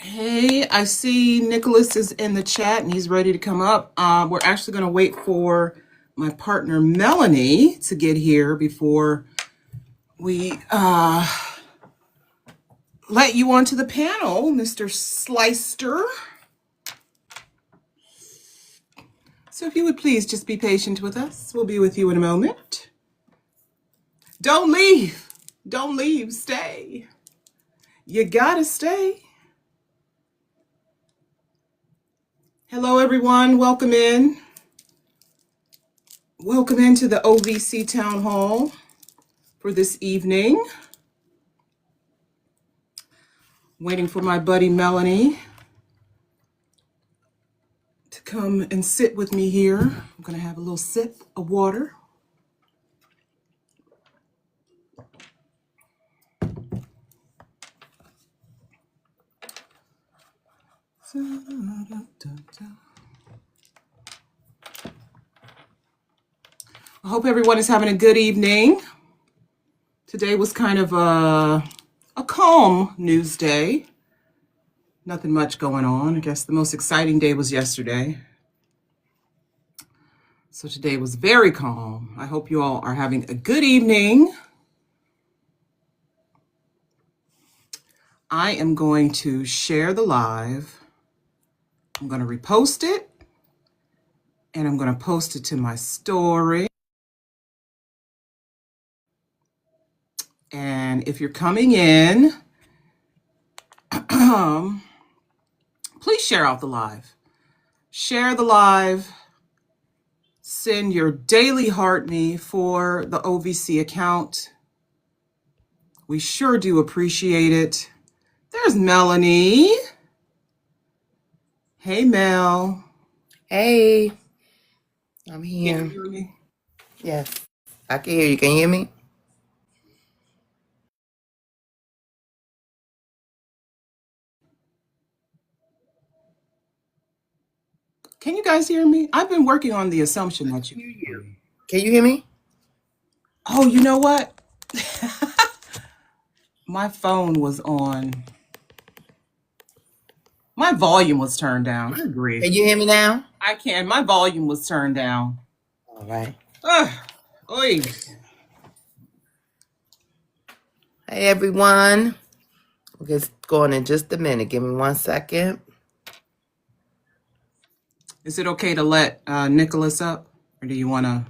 Hey, I see Nicholas is in the chat and he's ready to come up. We're actually going to wait for my partner Melanie to get here before we let you onto the panel, Mr. Sleister. So if you would please just be patient with us. We'll be with you in a moment. Don't leave. Don't leave. Stay. You gotta stay. Hello, everyone. Welcome in. Welcome into the OVC Town Hall for this evening. Waiting for my buddy Melanie to come and sit with me here. I'm going to have a little sip of water. I hope everyone is having a good evening. Today was kind of a calm news day. Nothing much going on. I guess the most exciting day was yesterday. So today was very calm. I hope you all are having a good evening. I am going to share the live. I'm going to repost it. And I'm going to post it to my story. And if you're coming in, please share out the live. Share the live. Send your daily heart me for the OVC account. We sure do appreciate it. There's Melanie. Hey, Mel. Hey, I'm Can here. you hear me? Yes, I can hear you. Can you hear me? Can you guys hear me? I've been working on the assumption that you can hear me. Can you hear me? Oh, you know what? My phone was on. My volume was turned down. I agree. Can you hear me now? I can. My volume was turned down. All right. Oy. Hey, everyone. We'll get going in just a minute. Give me 1 second. Is it okay to let Nicholas up? Or do you want to?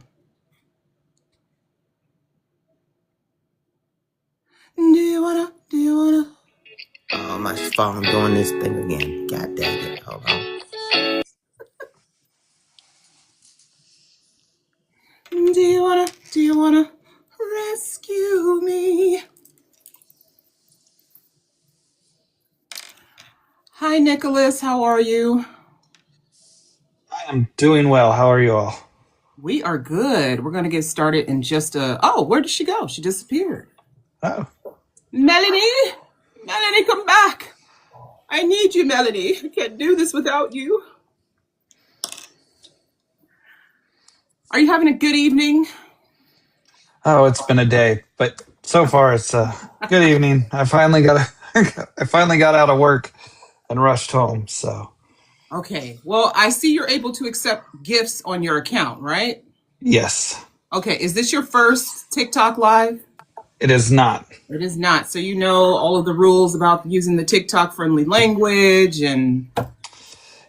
Do you want to? Oh, my phone doing this thing again. God dang it. Hold on. Do you want to rescue me? Hi, Nicholas. How are you? I am doing well. How are you all? We are good. We're going to get started in just Oh, where did she go? She disappeared. Oh, Melanie, come back. I need you, Melanie. I can't do this without you. Are you having a good evening? it's been a day, but so far it's a good evening. I finally got out of work and rushed home. So Okay. Well, I see you're able to accept gifts on your account, right? yes, Okay. Is this your first TikTok live? it is not. It is not. So you know all of the rules about using the TikTok friendly language and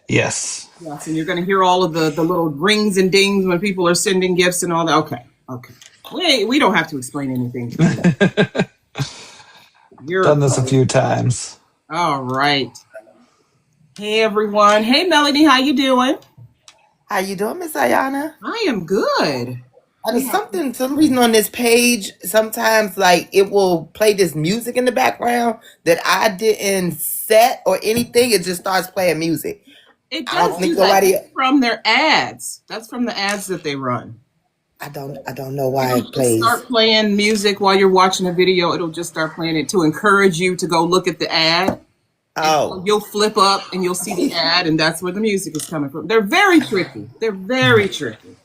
Yes. yes, and you're going to hear all of the little rings and dings when people are sending gifts and all that. Okay. We don't have to explain anything to you. You're Done this a few times. all right. Hey everyone. Hey Melanie, how you doing? How you doing, Miss Ayana? I am good. There's some reason on this page, sometimes like it will play this music in the background that I didn't set or anything. It just starts playing music. It I don't does think do that. nobody. That's from their ads. That's from the ads that they run. I don't know why It'll it just plays. start playing music while you're watching a video. It'll just start playing it to encourage you to go look at the ad. Oh, You'll flip up and you'll see the ad, and that's where the music is coming from. They're very tricky. They're very tricky.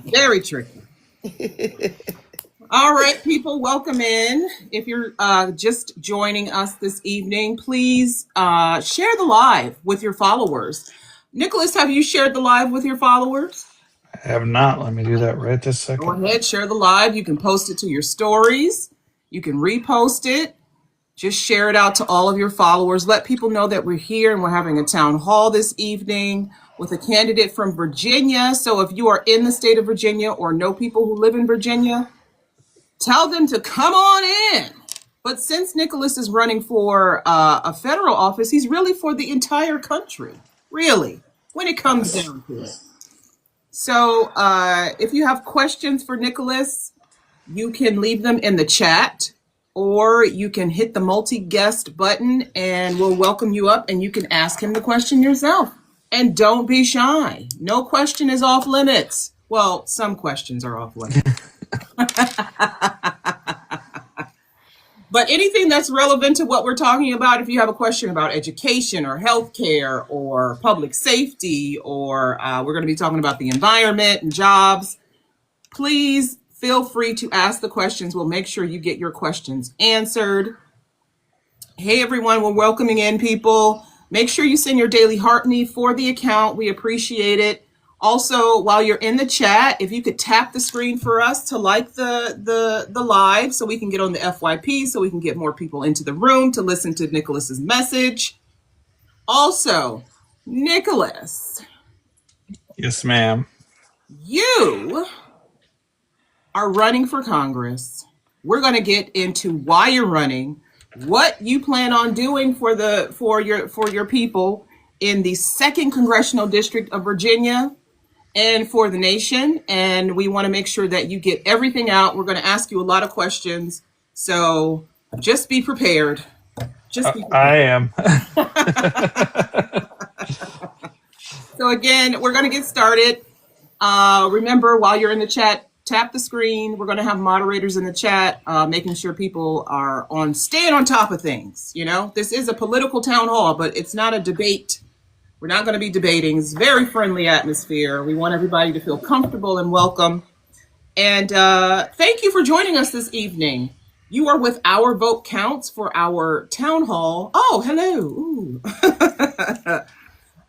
Very tricky. All right, people, welcome in. If you're just joining us this evening, please share the live with your followers. Nicholas, have you shared the live with your followers? I have not. Let me do that right this Go second. ahead, share the live. You can post it to your stories. You can repost it. Just share it out to all of your followers. Let people know that we're here and we're having a town hall this evening with a candidate from Virginia. So if you are in the state of Virginia or know people who live in Virginia, tell them to come on in. But since Nicholas is running for a federal office, he's really for the entire country, really, when it comes down to it. So if you have questions for Nicholas, you can leave them in the chat, or you can hit the multi-guest button and we'll welcome you up and you can ask him the question yourself. And don't be shy. No question is off limits. Well, some questions are off limits. But anything that's relevant to what we're talking about, if you have a question about education or healthcare or public safety, or we're going to be talking about the environment and jobs, please feel free to ask the questions. We'll make sure you get your questions answered. Hey, everyone, we're welcoming in people. Make sure you send your daily heartney for the account. We appreciate it. Also, while you're in the chat, if you could tap the screen for us to like the live so we can get on the FYP, so we can get more people into the room to listen to Nicholas's message. Also, Nicholas. Yes, ma'am. You are running for Congress. We're going to get into why you're running, what you plan on doing for your people in the 2nd Congressional District of Virginia and for the nation. And we want to make sure that you get everything out. We're going to ask you a lot of questions. So just be prepared. I am. So again, we're going to get started. Remember, while you're in the chat, tap the screen. We're going to have moderators in the chat, making sure people are staying on top of things. You know, this is a political town hall, but it's not a debate. We're not going to be debating. It's a very friendly atmosphere. We want everybody to feel comfortable and welcome. And thank you for joining us this evening. You are with Our Vote Counts for our town hall. Oh, hello.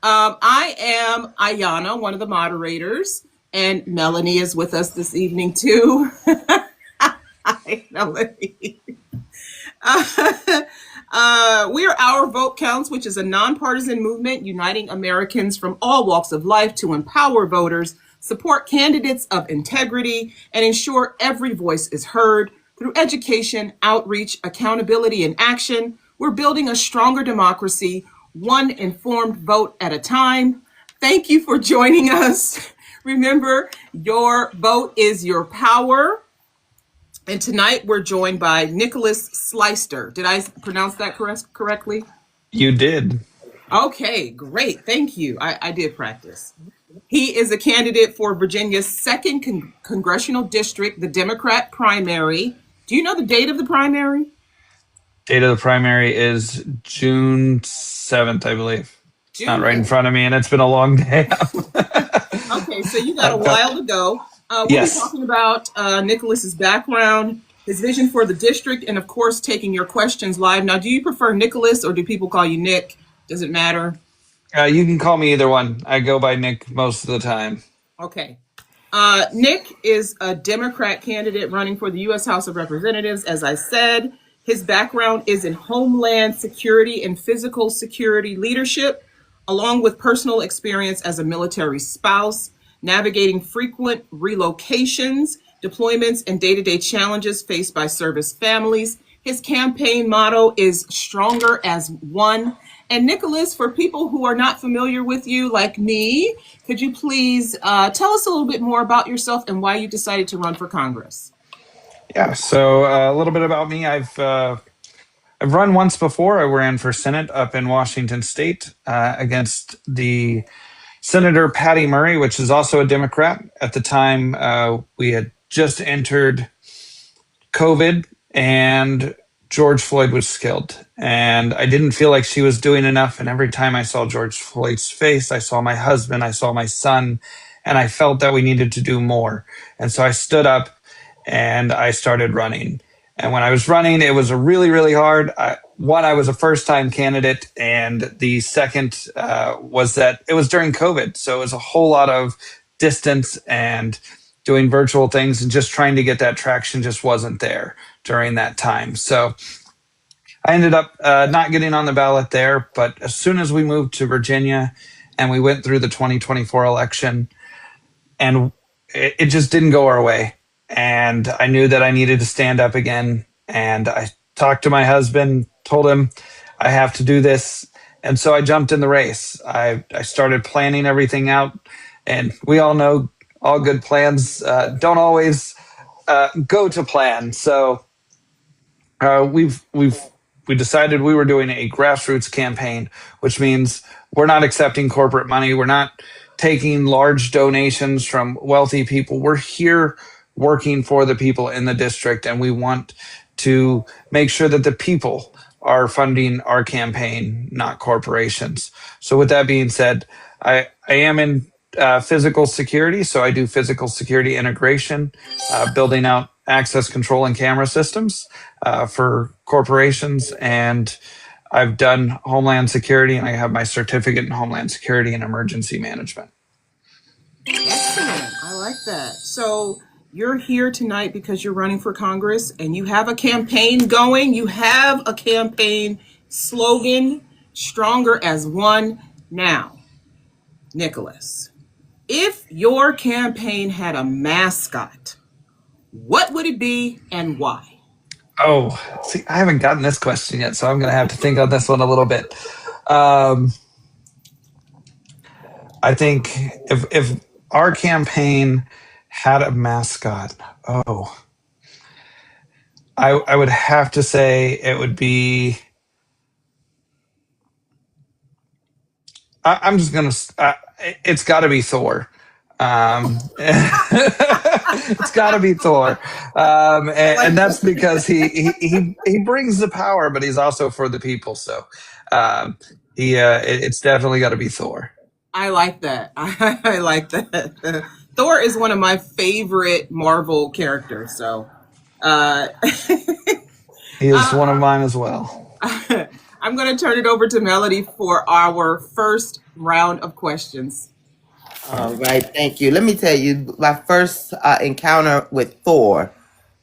I am Ayana, one of the moderators, and Melanie is with us this evening too. Hi, Melanie. We are Our Vote Counts, which is a nonpartisan movement uniting Americans from all walks of life to empower voters, support candidates of integrity, and ensure every voice is heard. Through education, outreach, accountability, and action, we're building a stronger democracy, one informed vote at a time. Thank you for joining us. Remember, your vote is your power. And tonight we're joined by Nicolaus Sleister. Did I pronounce that correctly? You did. Okay, great. Thank you. I did practice. He is a candidate for Virginia's 2nd Congressional District, the Democrat primary. Do you know the date of the primary? Date of the primary is June 7th, I believe. It's not right in front of me, and it's been a long day. Okay, so you got a while to go. We'll be talking about Nicholas's background, his vision for the district, and of course, taking your questions live. Now, do you prefer Nicholas or do people call you Nick? Does it matter? You can call me either one. I go by Nick most of the time. Okay. Nick is a Democrat candidate running for the U.S. House of Representatives. As I said, his background is in homeland security and physical security leadership, along with personal experience as a military spouse, navigating frequent relocations, deployments, and day-to-day challenges faced by service families. His campaign motto is Stronger as One. And Nicholas, for people who are not familiar with you like me, could you please tell us a little bit more about yourself and why you decided to run for Congress? Yeah, so a little bit about me. I've run once before. I ran for Senate up in Washington State against the Senator Patty Murray, which is also a Democrat. At the time, we had just entered COVID and George Floyd was killed. And I didn't feel like she was doing enough. And every time I saw George Floyd's face, I saw my husband, I saw my son, and I felt that we needed to do more. And so I stood up and I started running. And when I was running, it was really, really hard. I was a first-time candidate, and the second was that it was during COVID, so it was a whole lot of distance and doing virtual things, and just trying to get that traction just wasn't there during that time. So I ended up not getting on the ballot there. But as soon as we moved to Virginia and we went through the 2024 election, and it just didn't go our way. And I knew that I needed to stand up again. And I talked to my husband, told him I have to do this. And so I jumped in the race. I started planning everything out. And we all know all good plans don't always go to plan. So we decided we were doing a grassroots campaign, which means we're not accepting corporate money. We're not taking large donations from wealthy people. We're here working for the people in the district, and we want to make sure that the people are funding our campaign, not corporations. So with that being said, I am in physical security. So I do physical security integration, building out access control and camera systems for corporations. And I've done Homeland Security, and I have my certificate in Homeland Security and Emergency Management. Excellent. I like that. So you're here tonight because you're running for Congress and you have a campaign going. You have a campaign slogan, Stronger as One. Now, Nicolaus, if your campaign had a mascot, what would it be and why? Oh, see, I haven't gotten this question yet, so I'm going to have to think on this one a little bit. I think if our campaign had a mascot, I would have to say it would be. I'm just going to. It's got to be Thor. It's got to be Thor, and that's because he brings the power, but he's also for the people. So it's definitely got to be Thor. I like that. I like that. Thor is one of my favorite Marvel characters. So he is one of mine as well. I'm going to turn it over to Melanie for our first round of questions. All right, thank you. Let me tell you, my first encounter with Thor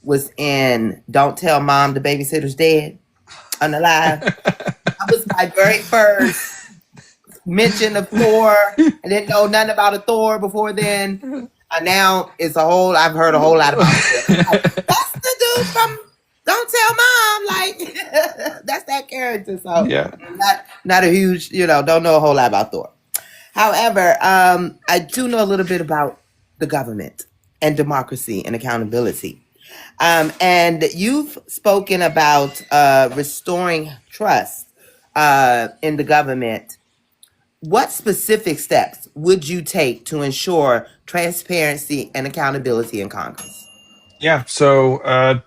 was in Don't Tell Mom the Babysitter's Dead Unalive. That was my very first mention of Thor. I didn't know nothing about a Thor before then. Now it's I've heard a whole lot about it. Like, that's the dude from Don't Tell Mom. Like, that's that character. So yeah, not a huge, don't know a whole lot about Thor. However, I do know a little bit about the government and democracy and accountability. And you've spoken about restoring trust in the government. What specific steps would you take to ensure transparency and accountability in Congress? Yeah, so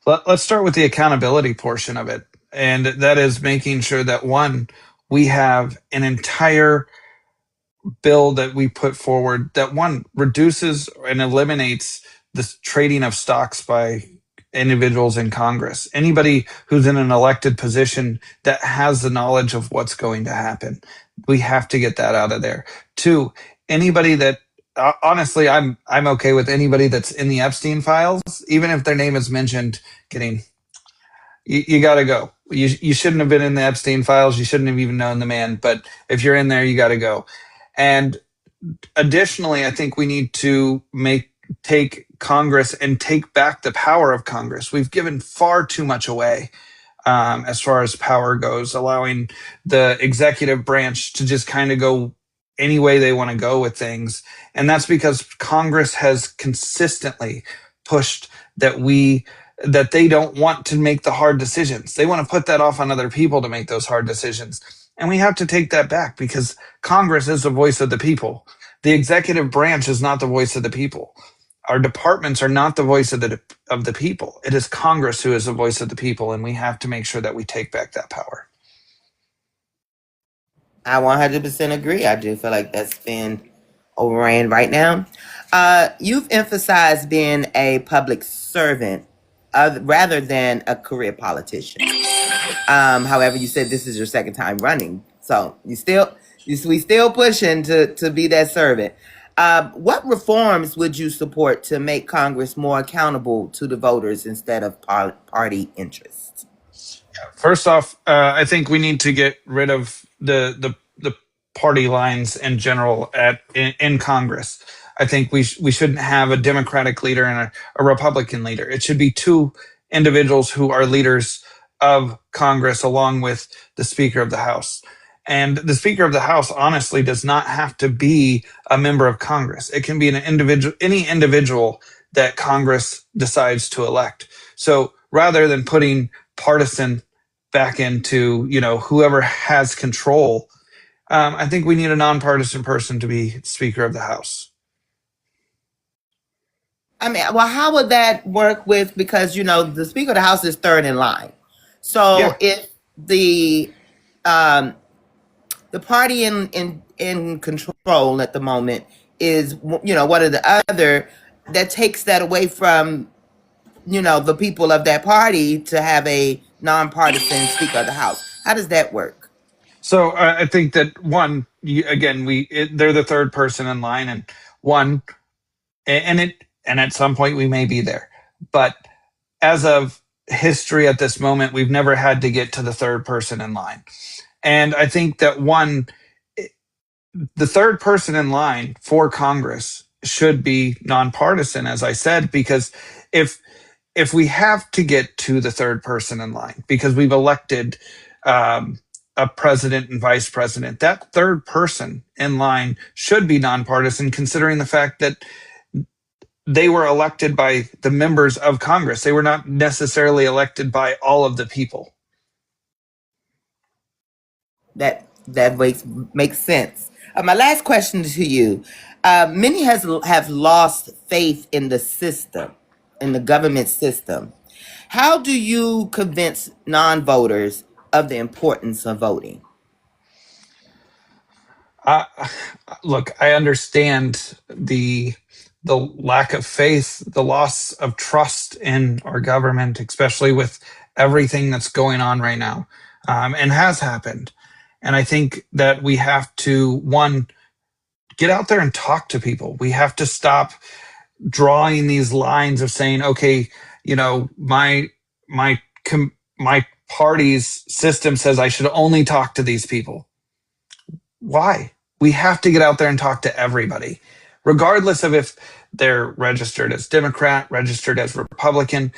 let's start with the accountability portion of it. And that is making sure that, one, we have an entire bill that we put forward that, one, reduces and eliminates the trading of stocks by individuals in Congress. Anybody who's in an elected position that has the knowledge of what's going to happen, we have to get that out of there. Two, anybody that honestly, I'm okay with anybody that's in the Epstein files, even if their name is mentioned, you got to go. You shouldn't have been in the Epstein files. You shouldn't have even known the man. But if you're in there, you got to go. And additionally, I think we need to take Congress and take back the power of Congress. We've given far too much away as far as power goes, allowing the executive branch to just kind of go any way they want to go with things. And that's because Congress has consistently pushed that they don't want to make the hard decisions. They want to put that off on other people to make those hard decisions. And we have to take that back, because Congress is the voice of the people. The executive branch is not the voice of the people. Our departments are not the voice of the people. It is Congress who is the voice of the people, and we have to make sure that we take back that power. I 100% agree. I do feel like that's been Orion right now. You've emphasized being a public servant rather than a career politician. However, you said this is your second time running, so we still pushing to be that servant. What reforms would you support to make Congress more accountable to the voters instead of party interests? First off, I think we need to get rid of the party lines in general in Congress. I think we shouldn't have a Democratic leader and a Republican leader. It should be two individuals who are leaders of Congress, along with the Speaker of the House. And the Speaker of the House, honestly, does not have to be a member of Congress. It can be any individual that Congress decides to elect. So rather than putting partisan back into whoever has control, I think we need a nonpartisan person to be Speaker of the House. I mean, well, how would that work with, because the Speaker of the House is third in line. So Yeah. if the party in control at the moment is one of the other, that takes that away from the people of that party to have a nonpartisan Speaker of the House. How does that work? So I think that one, they're the third person in line, and one, and at some point we may be there, but as of history at this moment, we've never had to get to the third person in line. And I think that the third person in line for Congress should be nonpartisan, as I said, because if we have to get to the third person in line because we've elected a president and vice president, that third person in line should be nonpartisan, considering the fact that they were elected by the members of Congress. They were not necessarily elected by all of the people. That makes sense. My last question to you: many have lost faith in the system, in the government system. How do you convince non-voters of the importance of voting? Look, I understand the lack of faith, the loss of trust in our government, especially with everything that's going on right now, and has happened. And I think that we have to, one, get out there and talk to people. We have to stop drawing these lines of saying, okay, my party's system says I should only talk to these people. Why? We have to get out there and talk to everybody, regardless of if they're registered as Democrat, registered as Republican,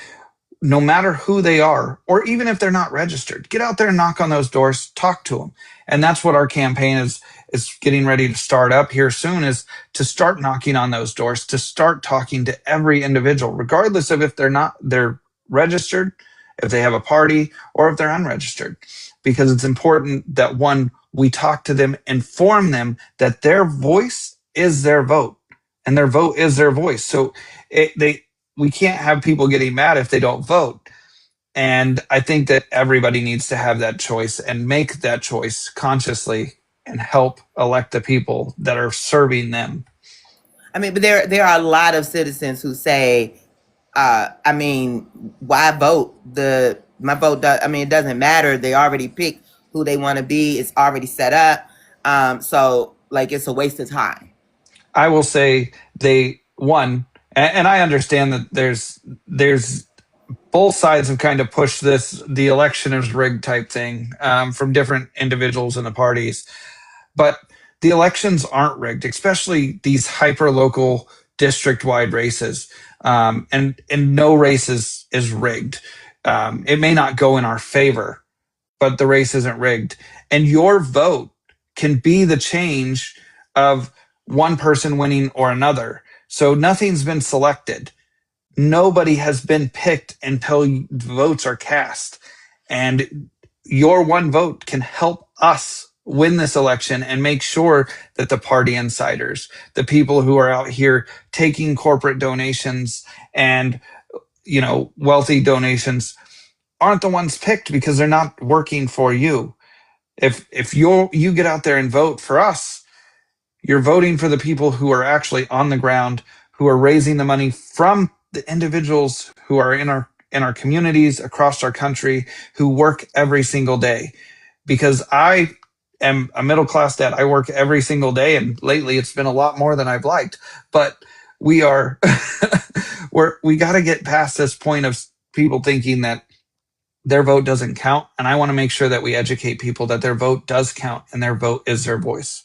no matter who they are, or even if they're not registered. Get out there and knock on those doors, talk to them. And that's what our campaign is getting ready to start up here soon, is to start knocking on those doors, to start talking to every individual, regardless of if they're registered, if they have a party, or if they're unregistered. Because it's important that, one, we talk to them, inform them that their voice is their vote, and their vote is their voice. So we can't have people getting mad if they don't vote. And I think that everybody needs to have that choice and make that choice consciously and help elect the people that are serving them. I mean, but there are a lot of citizens who say, why vote? My vote it doesn't matter. They already picked who they want to be. It's already set up. So it's a waste of time. I will say and I understand that there's both sides have kind of pushed the election is rigged type thing from different individuals in the parties. But the elections aren't rigged, especially these hyper-local district-wide races. And no race is rigged. It may not go in our favor, but the race isn't rigged. And your vote can be the change of one person winning or another. So nothing's been selected. Nobody has been picked until votes are cast. And your one vote can help us win this election and make sure that the party insiders, the people who are out here taking corporate donations and wealthy donations, aren't the ones picked because they're not working for you. If you get out there and vote for us, You're voting for the people who are actually on the ground, who are raising the money from the individuals who are in our communities across our country, who work every single day. Because I am a middle class dad. I work every single day, and lately it's been a lot more than I've liked. But we are we got to get past this point of people thinking that their vote doesn't count. And I want to make sure that we educate people that their vote does count and their vote is their voice.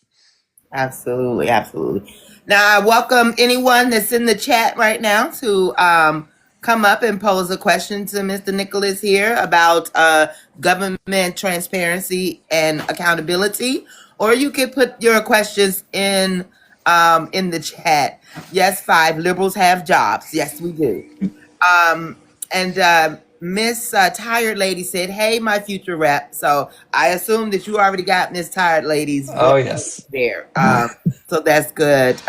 Absolutely, absolutely. Now, I welcome anyone that's in the chat right now to come up and pose a question to Mr. Nicolaus here about government transparency and accountability, or you could put your questions in the chat. Yes, 5 liberals have jobs. Yes, we do. And Miss Tired Lady said, "Hey, my future rep." So I assume that you already got Miss Tired Lady's Oh, yes. there. So that's good.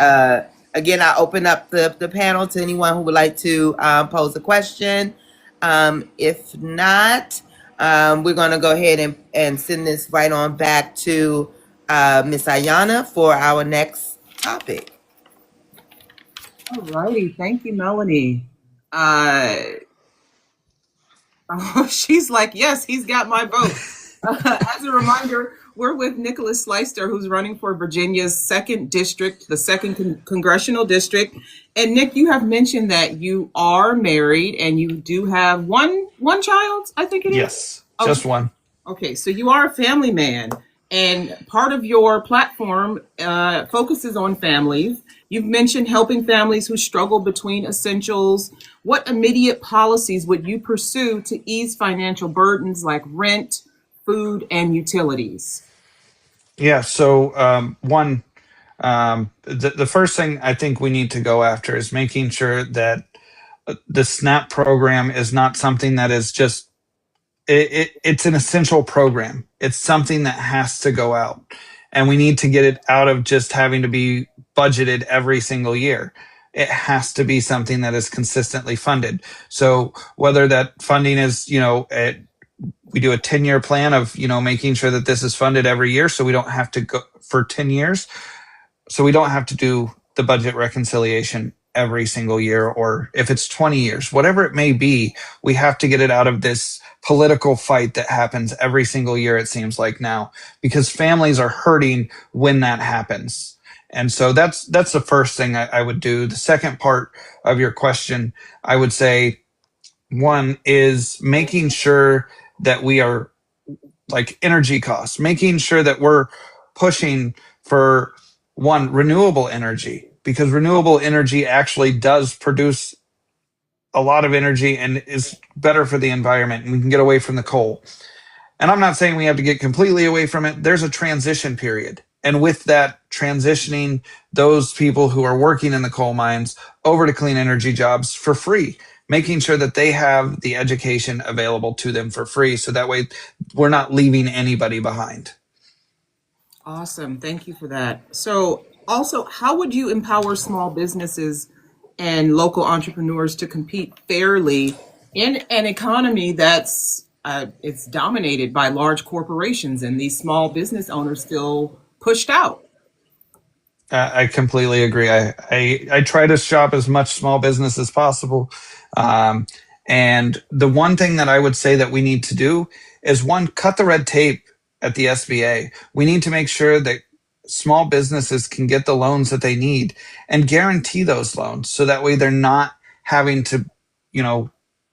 Again, I open up the panel to anyone who would like to pose a question. If not, we're going to go ahead and send this right on back to Miss Ayana for our next topic. All righty. Thank you, Melanie. Oh, she's like, yes, he's got my vote. As a reminder, we're with Nicolaus Sleister, who's running for Virginia's 2nd district, the 2nd Congressional district. And Nick, you have mentioned that you are married and you do have one child, I think it is? Yes, just one. Okay, so you are a family man, and part of your platform focuses on families. You've mentioned helping families who struggle between essentials. What immediate policies would you pursue to ease financial burdens like rent, food, and utilities? Yeah, so the first thing I think we need to go after is making sure that the SNAP program is not something that is just it's an essential program. It's something that has to go out, and we need to get it out of just having to be budgeted every single year. It has to be something that is consistently funded. So whether that funding is, we do a 10-year plan of, making sure that this is funded every year, so we don't have to go for 10 years. So we don't have to do the budget reconciliation every single year, or if it's 20 years, whatever it may be, we have to get it out of this political fight that happens every single year, it seems like now, because families are hurting when that happens. And so that's the first thing I would do. The second part of your question, I would say, one is making sure that we are like energy costs, making sure that we're pushing for renewable energy, because renewable energy actually does produce a lot of energy and is better for the environment, and we can get away from the coal. And I'm not saying we have to get completely away from it. There's a transition period. And with that transitioning those people who are working in the coal mines over to clean energy jobs for free, making sure that they have the education available to them for free. So that way we're not leaving anybody behind. Awesome. Thank you for that. So also, how would you empower small businesses and local entrepreneurs to compete fairly in an economy that's it's dominated by large corporations and these small business owners feel pushed out? I completely agree. I try to shop as much small business as possible. And the one thing that I would say that we need to do is, one, cut the red tape at the SBA. We need to make sure that small businesses can get the loans that they need and guarantee those loans, so that way they're not having to,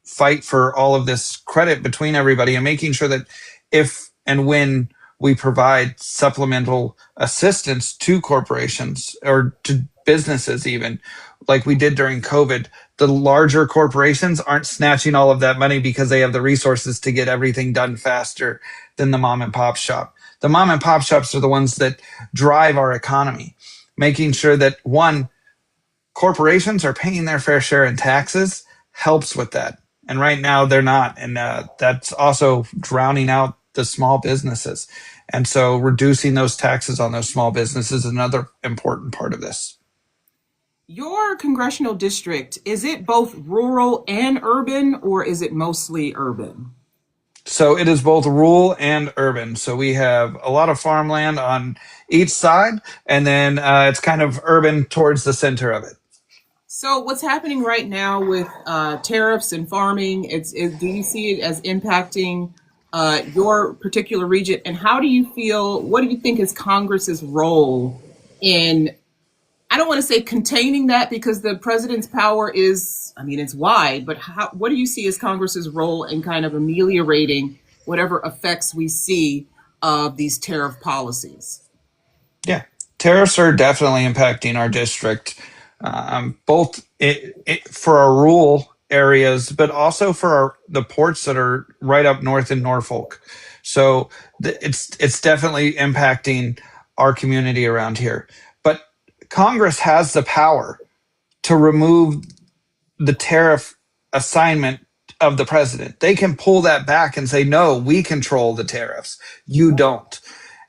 fight for all of this credit between everybody, and making sure that if and when we provide supplemental assistance to corporations or to businesses, even like we did during COVID, the larger corporations aren't snatching all of that money because they have the resources to get everything done faster than the mom and pop shop. The mom and pop shops are the ones that drive our economy, making sure that, one, corporations are paying their fair share in taxes helps with that. And right now they're not. And that's also drowning out the small businesses. And so reducing those taxes on those small businesses is another important part of this. Your congressional district, is it both rural and urban, or is it mostly urban? So it is both rural and urban. So we have a lot of farmland on each side, and then it's kind of urban towards the center of it. So what's happening right now with tariffs and farming? Do you see it as impacting your particular region? And how do you feel? What do you think is Congress's role in? I don't want to say containing that because the president's power is, I mean, it's wide. But what do you see as Congress's role in kind of ameliorating whatever effects we see of these tariff policies? Yeah, tariffs are definitely impacting our district, both for our rural areas, but also for the ports that are right up north in Norfolk. So it's definitely impacting our community around here. But Congress has the power to remove the tariff assignment of the president. They can pull that back and say, no, we control the tariffs. You don't.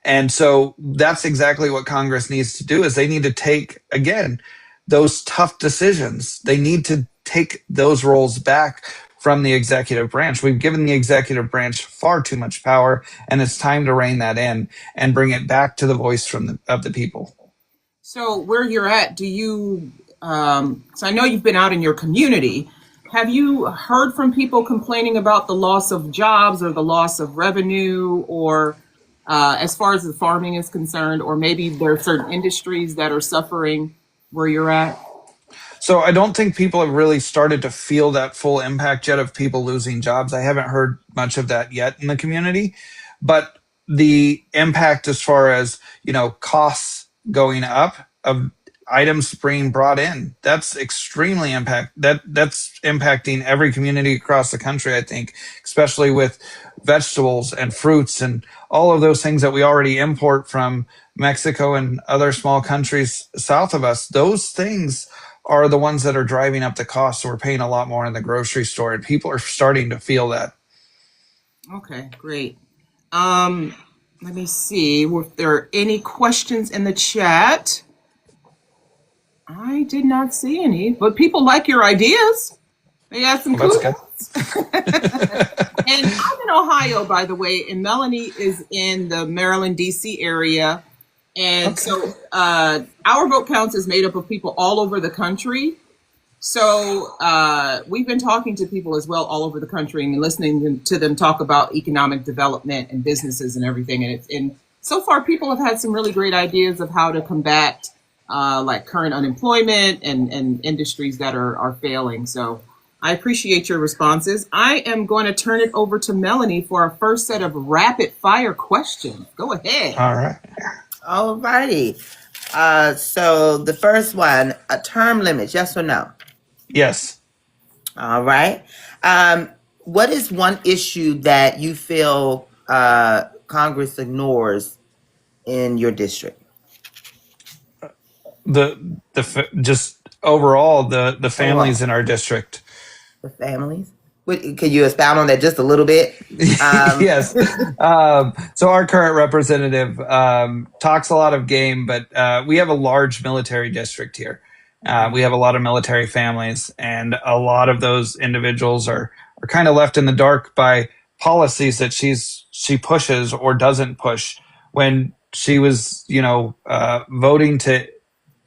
And so that's exactly what Congress needs to do is they need to take, again, those tough decisions. They need to take those roles back from the executive branch. We've given the executive branch far too much power, and it's time to rein that in and bring it back to the voice of the people. So where you're at, do you, so I know you've been out in your community. Have you heard from people complaining about the loss of jobs or the loss of revenue or as far as the farming is concerned, or maybe there are certain industries that are suffering where you're at? So I don't think people have really started to feel that full impact yet of people losing jobs. I haven't heard much of that yet in the community, but the impact as far as, costs going up of items being brought in, that's extremely that's impacting every community across the country, I think, especially with vegetables and fruits and all of those things that we already import from Mexico and other small countries south of us. Those things are the ones that are driving up the cost. So we're paying a lot more in the grocery store, and people are starting to feel that. Okay, great. Let me see if there are any questions in the chat. I did not see any, but people like your ideas. They have some Well, cool. that's good. And I'm in Ohio, by the way, and Melanie is in the Maryland, D.C. area. And Okay. so our vote counts is made up of people all over the country. So we've been talking to people as well all over the country and listening to them talk about economic development and businesses and everything. And so far, people have had some really great ideas of how to combat like current unemployment and industries that are failing. So I appreciate your responses. I am going to turn it over to Melanie for our first set of rapid fire questions. Go ahead. All right. All righty. So the first one, a term limit, yes or no? Yes. All right. What is one issue that you feel Congress ignores in your district? Just overall the families in our district. The families? Can you expound on that just a little bit? Yes. So our current representative talks a lot of game, but we have a large military district here. We have a lot of military families, and a lot of those individuals are kind of left in the dark by policies that she pushes or doesn't push. When she was, voting to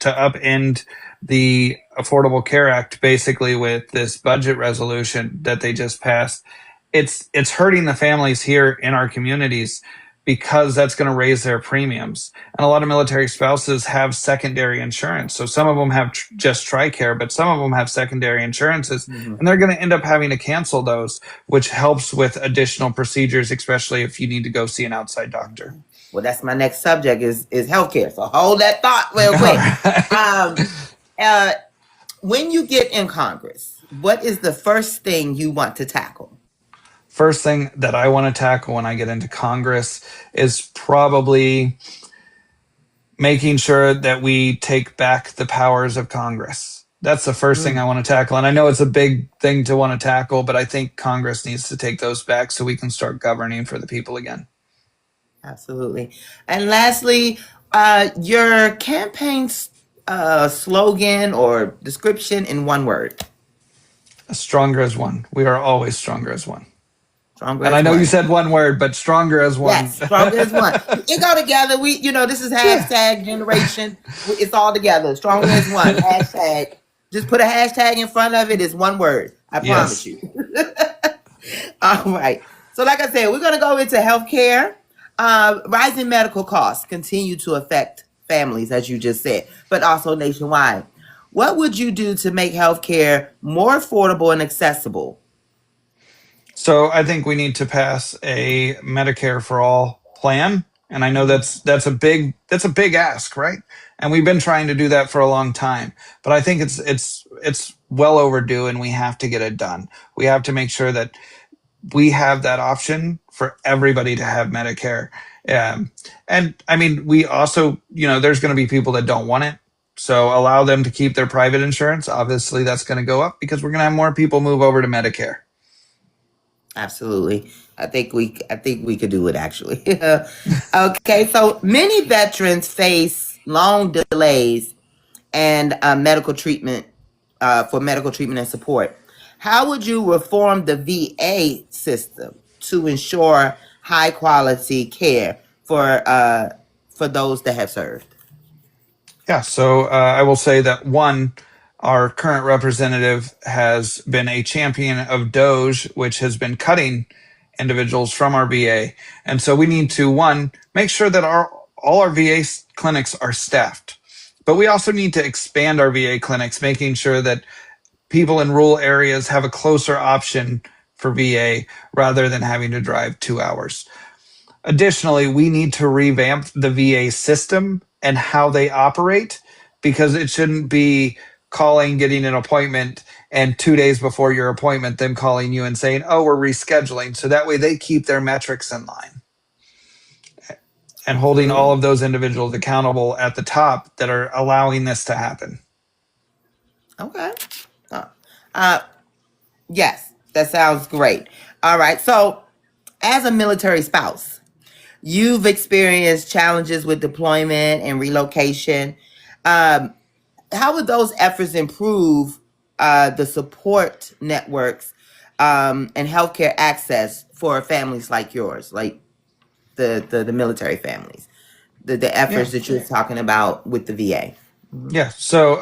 upend the Affordable Care Act, basically with this budget resolution that they just passed, it's hurting the families here in our communities because that's going to raise their premiums. And a lot of military spouses have secondary insurance. So some of them have just TRICARE, but some of them have secondary insurances, and they're going to end up having to cancel those, which helps with additional procedures, especially if you need to go see an outside doctor. Well, that's my next subject is healthcare. So hold that thought real quick. When you get in Congress, what is the first thing you want to tackle? First thing that I want to tackle when I get into Congress is probably making sure that we take back the powers of Congress. That's the first thing I want to tackle. And I know it's a big thing to want to tackle, but I think Congress needs to take those back so we can start governing for the people again. Absolutely. And lastly, your campaign slogan or description in one word. Stronger as one. We are always stronger as one. Stronger And as I know you one. said one word, but stronger as one. Yes, stronger as one. It go together. This is hashtag generation. It's all together. Stronger as one. Hashtag. Just put a hashtag in front of it. It's one word. I promise Yes. you. All right. So, like I said, we're going to go into healthcare. Rising medical costs continue to affect families, as you just said, but also nationwide. What would you do to make healthcare more affordable and accessible? So I think we need to pass a Medicare for all plan. And I know that's a big ask, right? And we've been trying to do that for a long time. But I think it's well overdue and we have to get it done. We have to make sure that we have that option for everybody to have Medicare. And I mean, we also, there's going to be people that don't want it. So allow them to keep their private insurance. Obviously, that's going to go up because we're going to have more people move over to Medicare. Absolutely. I think we could do it actually. Okay, so many veterans face long delays and medical treatment for medical treatment and support. How would you reform the VA system to ensure high quality care for those that have served? Yeah, so I will say that one, our current representative has been a champion of Doge, which has been cutting individuals from our VA. And so we need to, one, make sure that all our VA clinics are staffed. But we also need to expand our VA clinics, making sure that people in rural areas have a closer option for VA rather than having to drive 2 hours. Additionally, we need to revamp the VA system and how they operate because it shouldn't be calling, getting an appointment, and 2 days before your appointment, them calling you and saying, oh, we're rescheduling. So that way they keep their metrics in line and holding all of those individuals accountable at the top that are allowing this to happen. Okay. Yes, that sounds great. All right. So, as a military spouse, you've experienced challenges with deployment and relocation. How would those efforts improve the support networks and healthcare access for families like yours, like the military families, the efforts that you're talking about with the VA? Yeah. So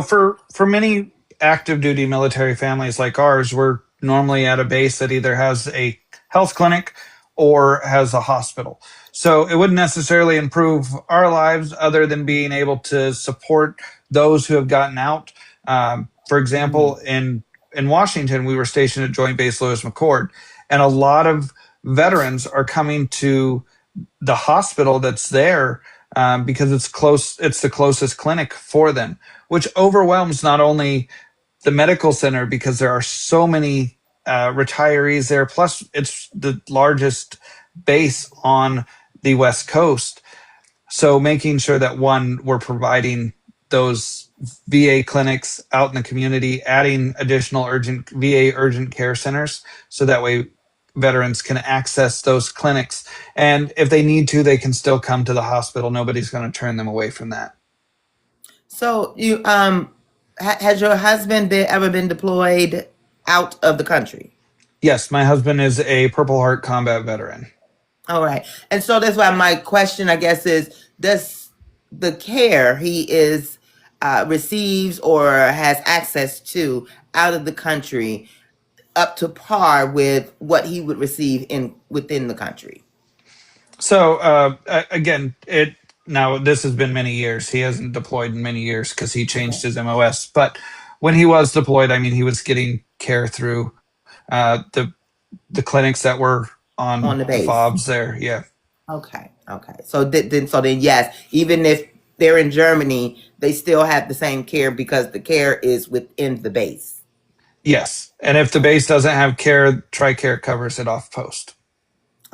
for many active duty military families like ours, we're normally at a base that either has a health clinic or has a hospital. So it wouldn't necessarily improve our lives other than being able to support those who have gotten out. For example, in Washington, we were stationed at Joint Base Lewis McChord, and a lot of veterans are coming to the hospital that's there because it's close. It's the closest clinic for them, which overwhelms not only the medical center because there are so many retirees there. Plus, it's the largest base on the West Coast. So making sure that one, we're providing those VA clinics out in the community, adding additional VA urgent care centers, so that way veterans can access those clinics. And if they need to, they can still come to the hospital. Nobody's going to turn them away from that. So you has your husband ever been deployed out of the country? Yes, my husband is a Purple Heart combat veteran. All right. And so that's why my question, I guess, is does the care he is receives or has access to out of the country up to par with what he would receive within the country? So again, now this has been many years. He hasn't deployed in many years because he changed his MOS. But when he was deployed, I mean, he was getting care through the clinics that were on the base. FOBs there. Yeah. Okay. So then, yes, even if they're in Germany, they still have the same care because the care is within the base. Yes. And if the base doesn't have care, TRICARE covers it off post.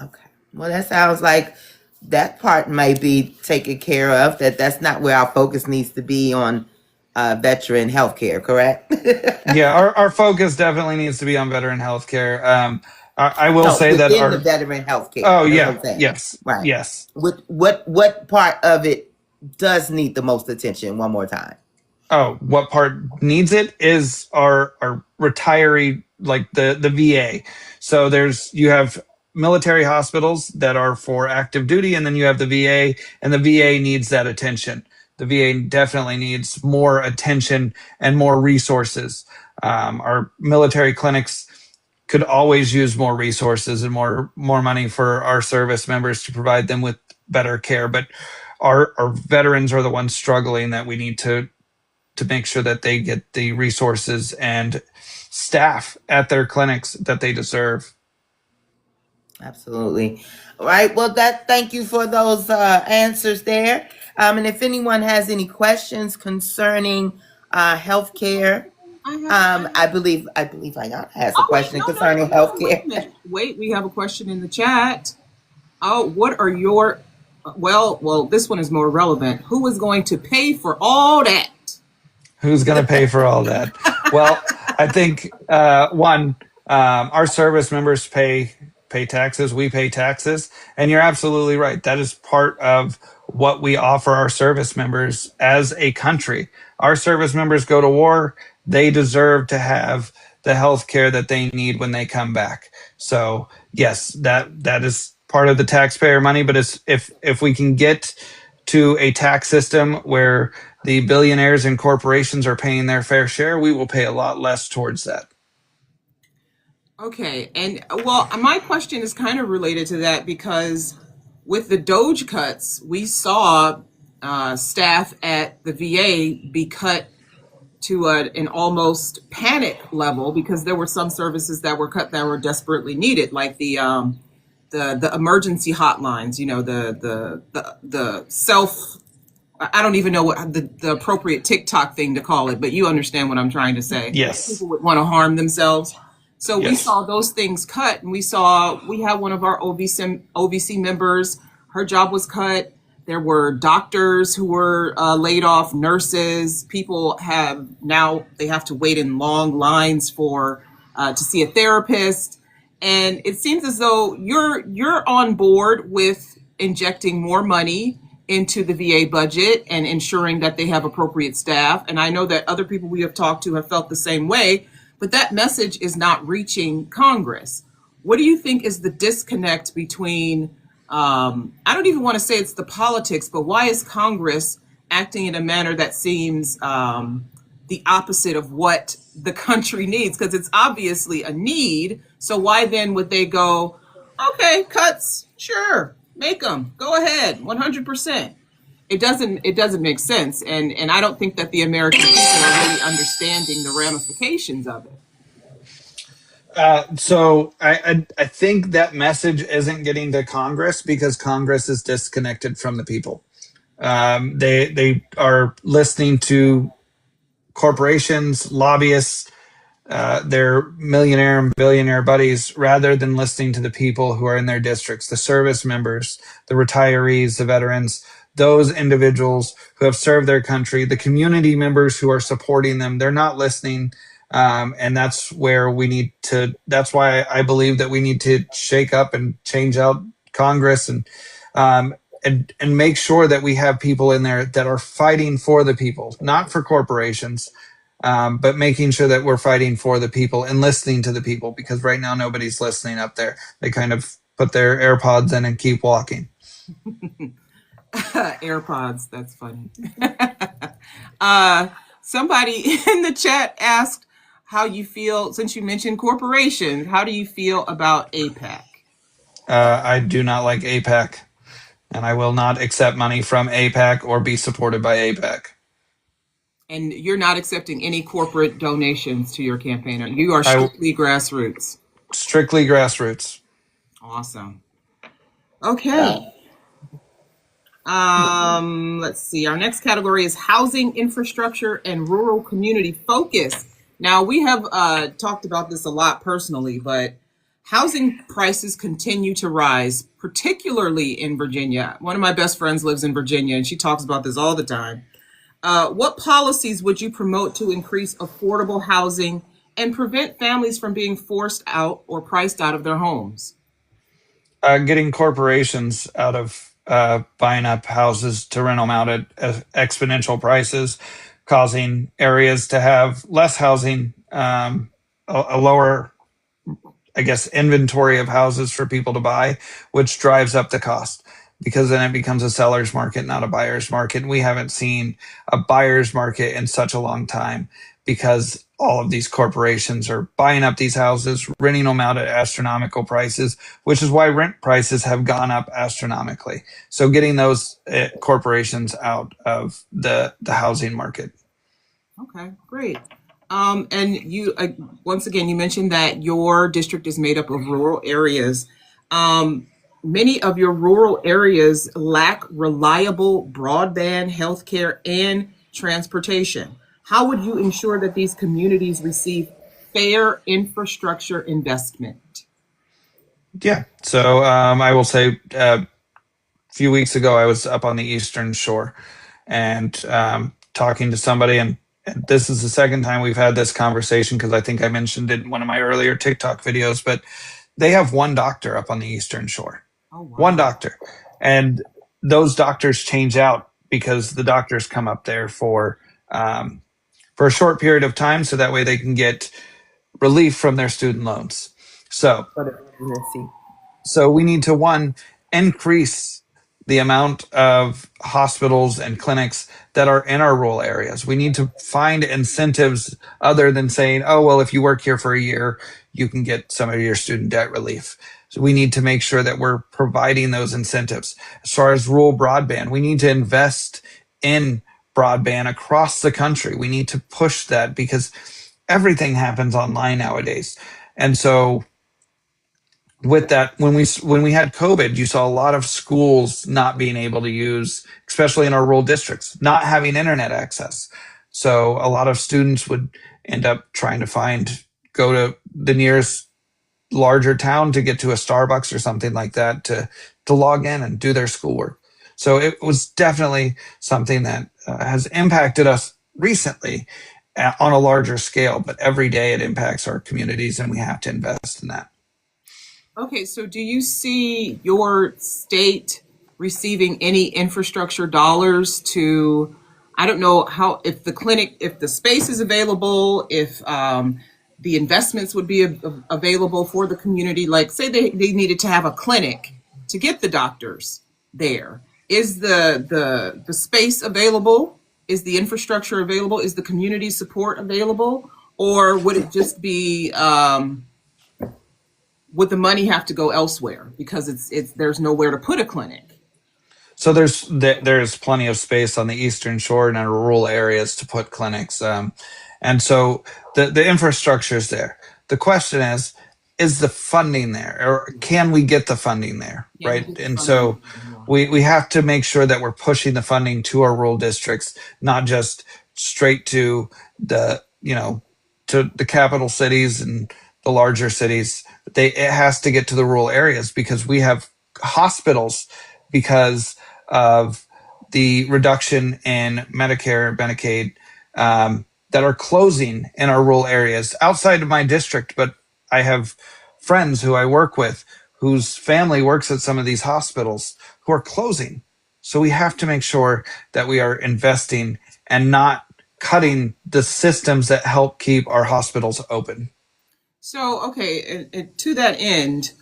Okay. Well, that sounds like that part may be taken care of. That's not where our focus needs to be on veteran healthcare, correct? Yeah, our focus definitely needs to be on veteran healthcare. I will say that the veteran healthcare. Oh yeah, yes, right. Yes. What part of it does need the most attention? One more time. Oh, what part needs it is our retiree, like the VA. So you have military hospitals that are for active duty, and then you have the VA, and the VA needs that attention. The VA definitely needs more attention and more resources. Our military clinics could always use more resources and more money for our service members to provide them with better care. But our veterans are the ones struggling, that we need to make sure that they get the resources and staff at their clinics that they deserve. Absolutely. All right. Well, thank you for those answers there. And if anyone has any questions concerning healthcare, I believe Ayana has a question concerning healthcare. Wait, we have a question in the chat. Oh, what are your well, this one is more relevant. Who is going to pay for all that? Who's going to pay for all that? Well, I think our service members pay taxes. We pay taxes, and you're absolutely right. That is part of what we offer our service members as a country. Our service members go to war. They deserve to have the health care that they need when they come back. So yes, that is part of the taxpayer money. But if we can get to a tax system where the billionaires and corporations are paying their fair share, we will pay a lot less towards that. Okay, and well, my question is kind of related to that, because with the Doge cuts, we saw staff at the VA be cut to an almost panic level, because there were some services that were cut that were desperately needed, like the emergency hotlines. You know, the self. I don't even know what the appropriate TikTok thing to call it, but you understand what I'm trying to say. Yes. People would want to harm themselves. So Yes. We saw those things cut, and we had one of our OVC members, her job was cut. There were doctors who were laid off, nurses. People they have to wait in long lines for to see a therapist. And it seems as though you're on board with injecting more money into the VA budget and ensuring that they have appropriate staff. And I know that other people we have talked to have felt the same way, but that message is not reaching Congress. What do you think is the disconnect between, I don't even want to say it's the politics, but why is Congress acting in a manner that seems the opposite of what the country needs? Because it's obviously a need. So why then would they go, okay, cuts, sure, make them, go ahead, 100%. It doesn't make sense, and I don't think that the American people are really understanding the ramifications of it. So I think that message isn't getting to Congress because Congress is disconnected from the people. They are listening to corporations, lobbyists, their millionaire and billionaire buddies, rather than listening to the people who are in their districts, the service members, the retirees, the veterans, those individuals who have served their country, the community members who are supporting them. They're not listening. And that's where that's why I believe that we need to shake up and change out Congress and make sure that we have people in there that are fighting for the people, not for corporations, but making sure that we're fighting for the people and listening to the people, because right now nobody's listening up there. They kind of put their AirPods in and keep walking. AirPods, that's funny. Somebody in the chat asked how you feel, since you mentioned corporations, how do you feel about AIPAC? I do not like AIPAC, and I will not accept money from AIPAC or be supported by AIPAC. And you're not accepting any corporate donations to your campaign. You are strictly grassroots. Strictly grassroots. Awesome. Okay. Let's see. Our next category is housing, infrastructure, and rural community focus. Now, we have talked about this a lot personally, but housing prices continue to rise, particularly in Virginia. One of my best friends lives in Virginia, and she talks about this all the time. What policies would you promote to increase affordable housing and prevent families from being forced out or priced out of their homes? Getting corporations out of buying up houses to rent them out at exponential prices, causing areas to have less housing, a lower I guess, inventory of houses for people to buy, which drives up the cost because then it becomes a seller's market, not a buyer's market. We haven't seen a buyer's market in such a long time because all of these corporations are buying up these houses, renting them out at astronomical prices, which is why rent prices have gone up astronomically. So getting those corporations out of the housing market. Okay, great. And you, once again, you mentioned that your district is made up of rural areas. Many of your rural areas lack reliable broadband, healthcare, and transportation. How would you ensure that these communities receive fair infrastructure investment? Yeah. So I will say a few weeks ago, I was up on the Eastern Shore and talking to somebody, and this is the second time we've had this conversation because I think I mentioned it in one of my earlier TikTok videos, but they have one doctor up on the Eastern Shore. Oh, wow. One doctor. And those doctors change out because the doctors come up there for a short period of time so that way they can get relief from their student loans. So we need to, one, increase the amount of hospitals and clinics that are in our rural areas. We need to find incentives other than saying, oh, well, if you work here for a year, you can get some of your student debt relief. So we need to make sure that we're providing those incentives. As far as rural broadband, we need to invest in broadband across the country. We need to push that because everything happens online nowadays. And so with that, when we had COVID, you saw a lot of schools not being able to use, especially in our rural districts, not having internet access. So a lot of students would end up trying to go to the nearest larger town to get to a Starbucks or something like that to log in and do their schoolwork. So it was definitely something that has impacted us recently on a larger scale, but every day it impacts our communities and we have to invest in that. Okay, so do you see your state receiving any infrastructure dollars to, I don't know how, if the space is available, if the investments would be available for the community, like say they needed to have a clinic to get the doctors there. Is the space available? Is the infrastructure available? Is the community support available? Or would it just be, would the money have to go elsewhere because it's there's nowhere to put a clinic? So there's plenty of space on the Eastern Shore and in rural areas to put clinics, and so the infrastructure is there. The question is the funding there, or can we get the funding there, right? And so we have to make sure that we're pushing the funding to our rural districts, not just straight to the capital cities and the larger cities. It has to get to the rural areas because we have hospitals because of the reduction in Medicare and Medicaid that are closing in our rural areas outside of my district. But I have friends who I work with whose family works at some of these hospitals who are closing. So we have to make sure that we are investing and not cutting the systems that help keep our hospitals open. So, okay, and to that end,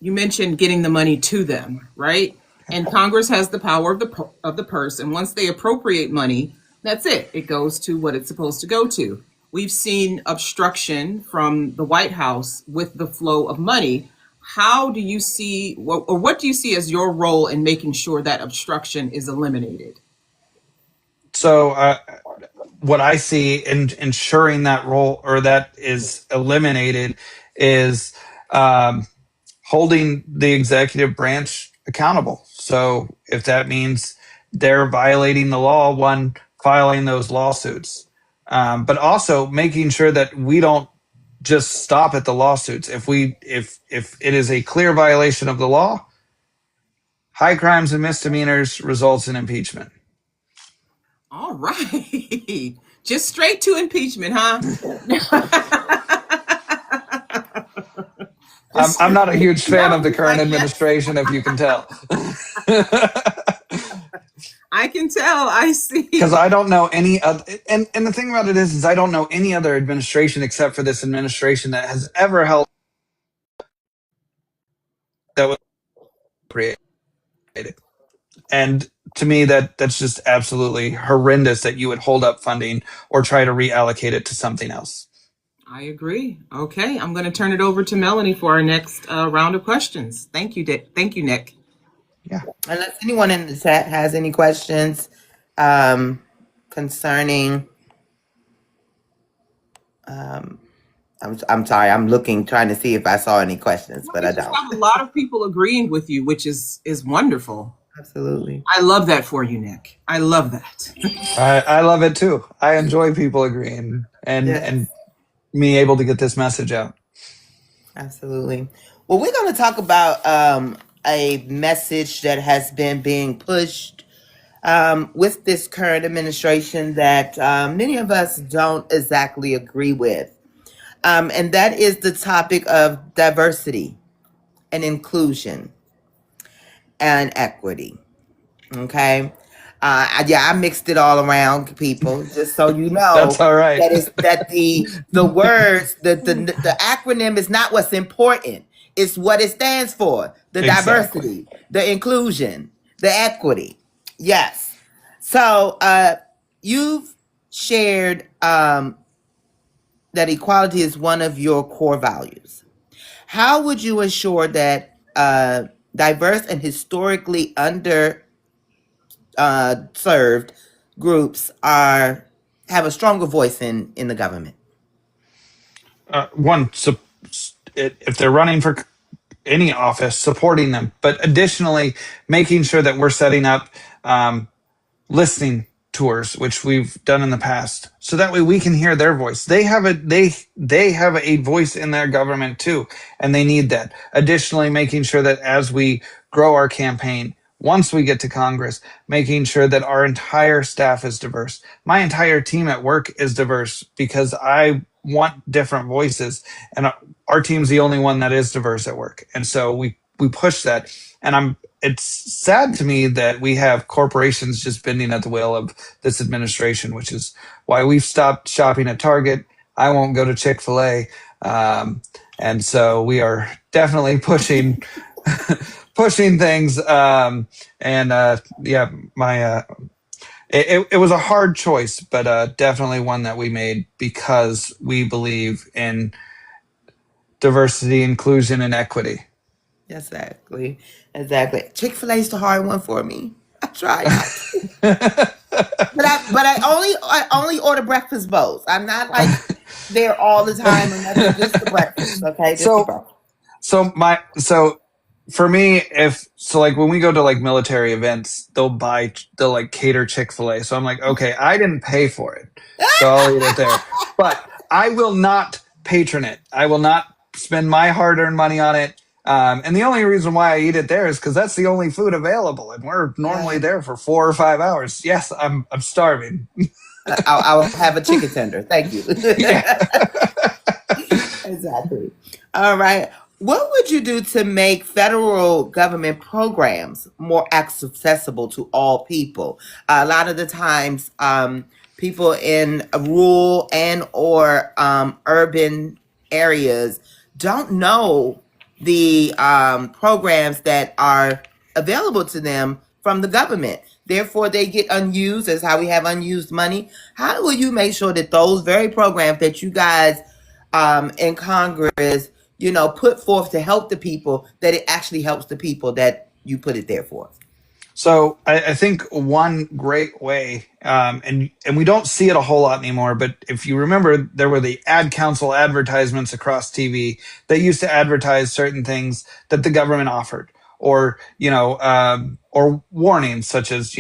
you mentioned getting the money to them, right? And Congress has the power of the purse, and once they appropriate money, that's it. It goes to what it's supposed to go to. We've seen obstruction from the White House with the flow of money. How do you see, or what do you see as your role in making sure that obstruction is eliminated? So what I see in ensuring that role or that is eliminated is holding the executive branch accountable. So if that means they're violating the law, one, filing those lawsuits, but also making sure that we don't just stop at the lawsuits. If it is a clear violation of the law, high crimes and misdemeanors results in impeachment. All right. Just straight to impeachment, huh? I'm not a huge fan of the current administration, if you can tell. I I can tell. I see. Because I don't know any other, and the thing about it is I don't know any other administration except for this administration that has ever held that was created. And to me, that's just absolutely horrendous that you would hold up funding or try to reallocate it to something else. I agree. Okay, I'm going to turn it over to Melanie for our next round of questions. Thank you, Dick. Thank you, Nick. Yeah. Unless anyone in the chat has any questions concerning, I'm sorry, I'm looking, trying to see if I saw any questions, but I don't. have a lot of people agreeing with you, which is wonderful. Absolutely. I love that for you, Nick. I love that. I love it too. I enjoy people agreeing and me able to get this message out. Absolutely. Well, we're going to talk about a message that has been being pushed with this current administration that many of us don't exactly agree with. And that is the topic of diversity and inclusion and equity. Okay. I mixed it all around, people, just so you know. That's all right. That the words, the acronym is not what's important. It's what it stands for. The diversity, the inclusion, the equity. Yes. So you've shared that equality is one of your core values. How would you ensure that diverse and historically served groups have a stronger voice in the government? One, so if they're running for any office, supporting them, but additionally making sure that we're setting up listening tours, which we've done in the past, so that way we can hear their voice. They have a voice in their government too, and they need that. Additionally, making sure that as we grow our campaign, once we get to Congress, making sure that our entire staff is diverse. My entire team at work is diverse because I want different voices, and our team's the only one that is diverse at work. And so we push that. And it's sad to me that we have corporations just bending at the will of this administration, which is why we've stopped shopping at Target. I won't go to Chick-fil-A. And so we are definitely pushing things. It was a hard choice, but definitely one that we made because we believe in diversity, inclusion, and equity. Exactly. Chick-fil-A is the hard one for me. I tried not to. but I only order breakfast bowls. I'm not like there all the time or nothing, just the breakfast. Okay. So for me, like when we go to like military events, they'll like cater Chick-fil-A. So I'm like, okay, I didn't pay for it, so I'll eat it there. But I will not patron it. I will not spend my hard-earned money on it. And the only reason why I eat it there is because that's the only food available, and we're normally there for 4 or 5 hours. Yes, I'm starving. I'll have a chicken tender. Thank you. Exactly. All right. What would you do to make federal government programs more accessible to all people? A lot of the times, people in rural and or urban areas don't know the programs that are available to them from the government. Therefore, they get unused. That's how we have unused money. How will you make sure that those very programs that you guys in Congress, put forth to help the people, that it actually helps the people that you put it there for? So I think one great way, and we don't see it a whole lot anymore, but if you remember, there were the ad council advertisements across TV that used to advertise certain things that the government offered, or or warnings such as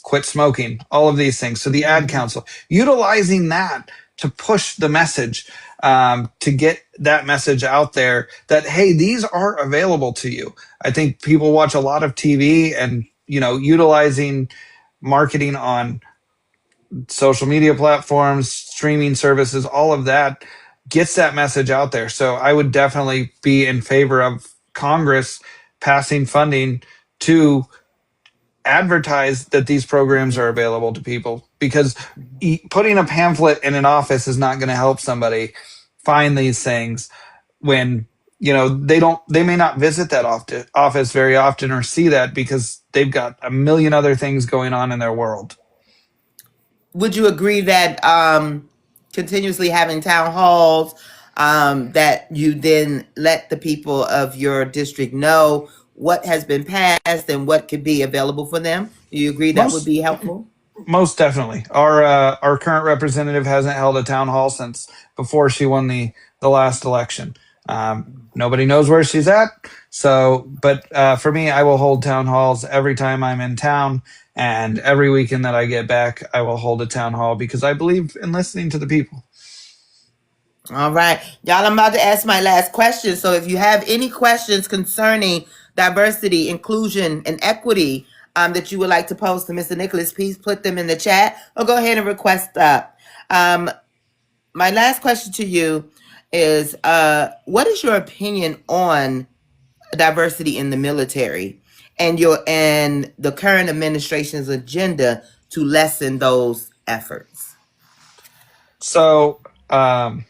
quit smoking, all of these things. So the ad council, utilizing that to push the message, to get that message out there that, hey, these are available to you. I think people watch a lot of TV, and utilizing marketing on social media platforms, streaming services, all of that gets that message out there. So I would definitely be in favor of Congress passing funding to advertise that these programs are available to people, because putting a pamphlet in an office is not going to help somebody find these things when they may not visit that office very often or see that because they've got a million other things going on in their world. Would you agree that continuously having town halls, that you then let the people of your district know what has been passed and what could be available for them? Do you agree that would be helpful? Most definitely. Our current representative hasn't held a town hall since before she won the last election. Nobody knows where she's at. But for me, I will hold town halls every time I'm in town, and every weekend that I get back, I will hold a town hall because I believe in listening to the people. All right, y'all, I'm about to ask my last question. So if you have any questions concerning diversity, inclusion, and equity that you would like to pose to Mr. Nicolaus, please put them in the chat or go ahead and request up. My last question to you is, what is your opinion on diversity in the military and the current administration's agenda to lessen those efforts? So I'm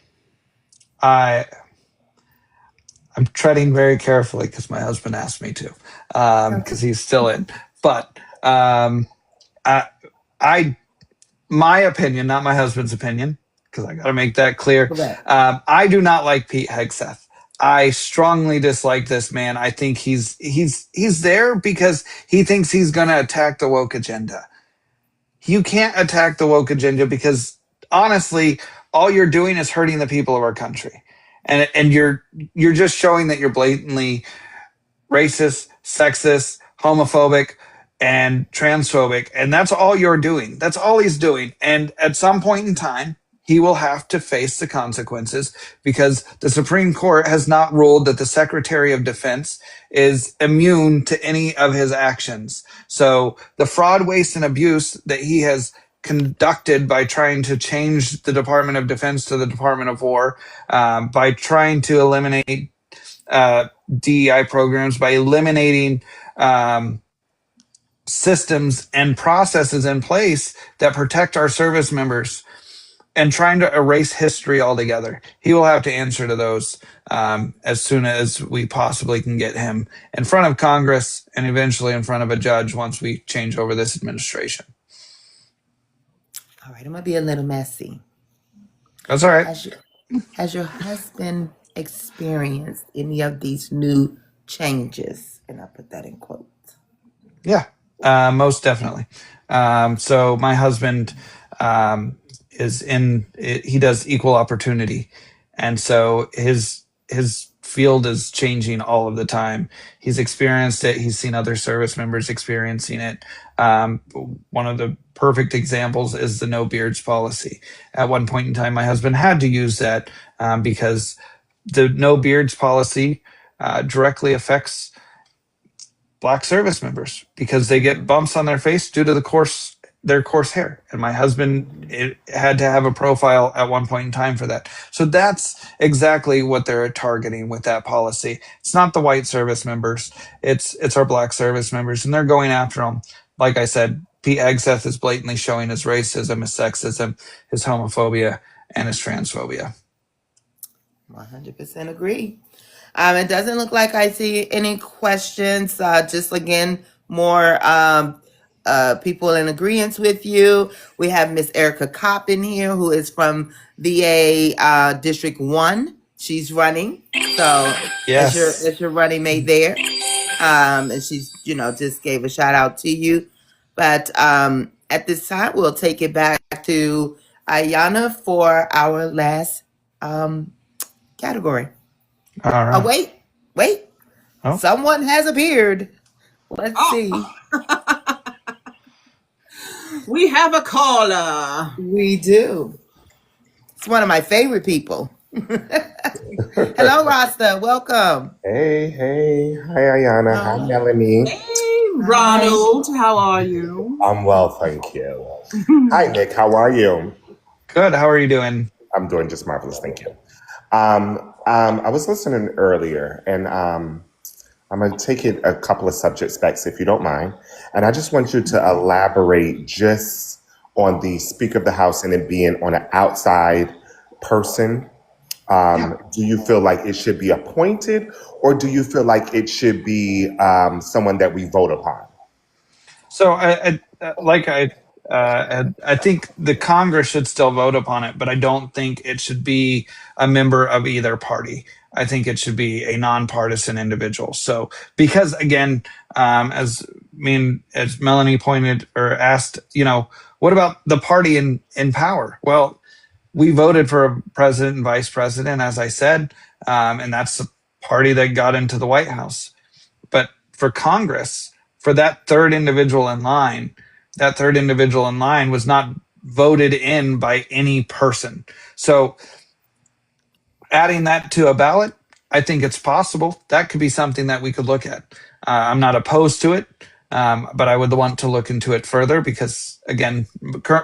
treading very carefully because my husband asked me to, because he's still in. But my opinion, not my husband's opinion, because I got to make that clear. I do not like Pete Hegseth. I strongly dislike this man. I think he's there because he thinks he's going to attack the woke agenda. You can't attack the woke agenda because honestly, all you're doing is hurting the people of our country. And you're just showing that you're blatantly racist, sexist, homophobic, and transphobic. And that's all you're doing. That's all he's doing. And at some point in time, he will have to face the consequences because the Supreme Court has not ruled that the Secretary of Defense is immune to any of his actions. So the fraud, waste, and abuse that he has conducted by trying to change the Department of Defense to the Department of War, by trying to eliminate DEI programs, by eliminating systems and processes in place that protect our service members, and trying to erase history altogether. He will have to answer to those as soon as we possibly can get him in front of Congress and eventually in front of a judge once we change over this administration. All right, I'm going to be a little messy. That's all right. Has your husband experienced any of these new changes? And I put that in quotes. Yeah, most definitely. So my husband he does equal opportunity. And so his field is changing all of the time. He's experienced it. He's seen other service members experiencing it. One of the perfect examples is the no beards policy. At one point in time, my husband had to use that because the no beards policy directly affects Black service members because they get bumps on their face due to their coarse hair. And my husband had to have a profile at one point in time for that. So that's exactly what they're targeting with that policy. It's not the white service members. It's our Black service members, and they're going after them. Like I said, Pete Hegseth is blatantly showing his racism, his sexism, his homophobia, and his transphobia. 100% agree. It doesn't look like I see any questions. Just again, more people in agreement with you. We have Miss Erica Kopp in here, who is from VA District 1. She's running. So yes, as your running mate there. And she's, just gave a shout out to you. But at this time, we'll take it back to Ayana for our last category. All right. Oh, wait. Oh. Someone has appeared. Let's see. We have a caller. We do. It's one of my favorite people. Hello, Rasta. Welcome. Hey. Hi, Ayana. Hi, Melanie. Hey, Ronald. How are you? I'm well, thank you. Hi, Nick. How are you? Good. How are you doing? I'm doing just marvelous, thank you. I was listening earlier, and I'm going to take it a couple of subject specs, if you don't mind. And I just want you to elaborate just on the Speaker of the House and it being on an outside person. Do you feel like it should be appointed, or do you feel like it should be someone that we vote upon? So I think the Congress should still vote upon it, but I don't think it should be a member of either party. I think it should be a nonpartisan individual. So because again, as Melanie pointed or asked, what about the party in power? Well, we voted for a president and vice president, as I said, and that's the party that got into the White House. But for Congress, for that third individual in line was not voted in by any person. So adding that to a ballot, I think it's possible. That could be something that we could look at. I'm not opposed to it, but I would want to look into it further because, again,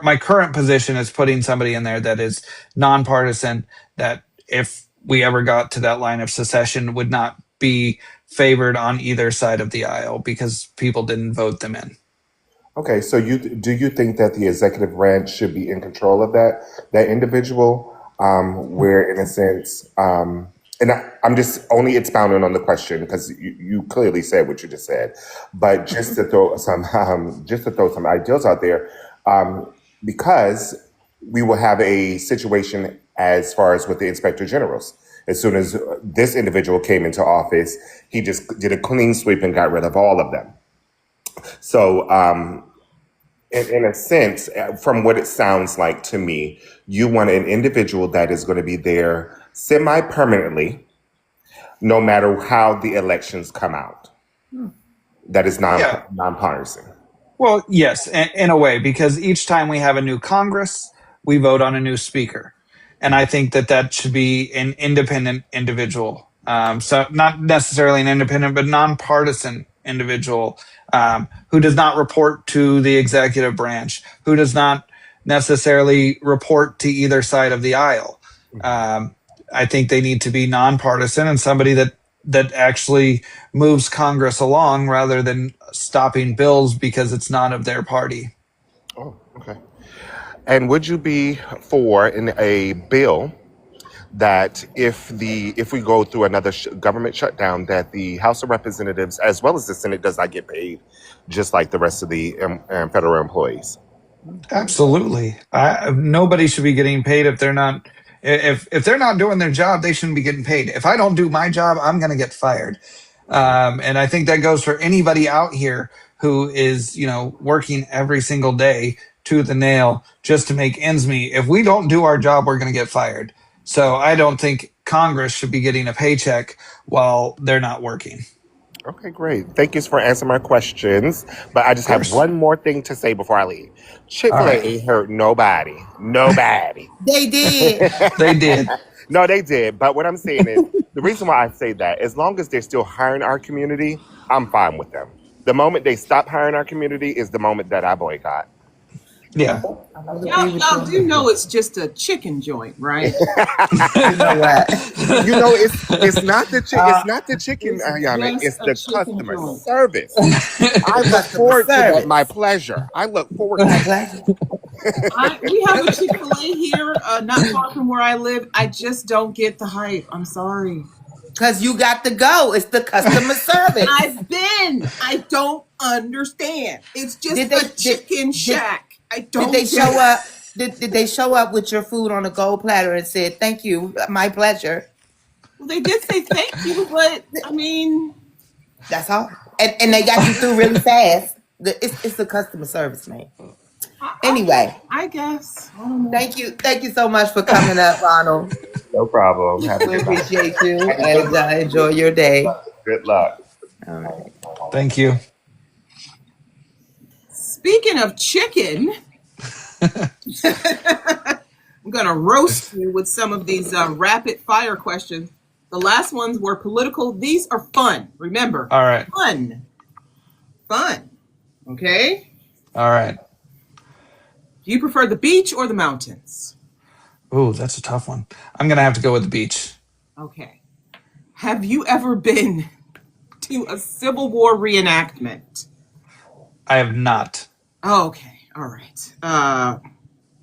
my current position is putting somebody in there that is nonpartisan, that if we ever got to that line of secession would not be favored on either side of the aisle because people didn't vote them in. Okay, so do you think that the executive branch should be in control of that individual, where in a sense, and I'm just only expounding on the question because you clearly said what you just said, but just to throw some ideas out there, because we will have a situation as far as with the inspector generals. As soon as this individual came into office, he just did a clean sweep and got rid of all of them. So, in a sense, from what it sounds like to me, you want an individual that is going to be there semi-permanently, no matter how the elections come out. That is nonpartisan. Well, yes, in a way, because each time we have a new Congress, we vote on a new speaker. And I think that should be an independent individual. So not necessarily an independent, but nonpartisan individual who does not report to the executive branch, who does not necessarily report to either side of the aisle. I think they need to be nonpartisan and somebody that actually moves Congress along rather than stopping bills because it's not of their party. Oh, okay. And would you be for in a bill that if we go through another government shutdown, that the House of Representatives as well as the Senate does not get paid, just like the rest of the federal employees? Absolutely. Nobody should be getting paid if they're not. If they're not doing their job, they shouldn't be getting paid. If I don't do my job, I'm going to get fired. And I think that goes for anybody out here who is, working every single day tooth and nail just to make ends meet. If we don't do our job, we're going to get fired. So I don't think Congress should be getting a paycheck while they're not working. Okay, great. Thank you for answering my questions. But I just have one more thing to say before I leave. Chick-fil-A ain't hurt nobody. Nobody. They did. They did. No, they did. But what I'm saying is, the reason why I say that, as long as they're still hiring our community, I'm fine with them. The moment they stop hiring our community is the moment that I boycott. Yeah. Y'all do know it's just a chicken joint, right? You know what? It's not the it's not the chicken, Ayana. It's the customer service. I look forward to that. My pleasure. I look forward to that. We have a Chick-fil-A here, not far from where I live. I just don't get the hype. I'm sorry. Because you got to go. It's the customer service. I've been. I don't understand. It's just a chicken shack. I don't. Did they show up? Did they show up with your food on a gold platter and said, "Thank you, my pleasure"? Well, they did say thank you, but I mean, that's all. And they got you through really fast. It's the customer service, man. Anyway, I guess. Thank you so much for coming up, Ronald. No problem. We appreciate you and enjoy your day. Good luck. All right. Thank you. Speaking of chicken, I'm going to roast you with some of these rapid fire questions. The last ones were political. These are fun. Remember. All right. Fun. Okay? All right. Do you prefer the beach or the mountains? Ooh, that's a tough one. I'm going to have to go with the beach. Okay. Have you ever been to a Civil War reenactment? I have not. Okay, all right.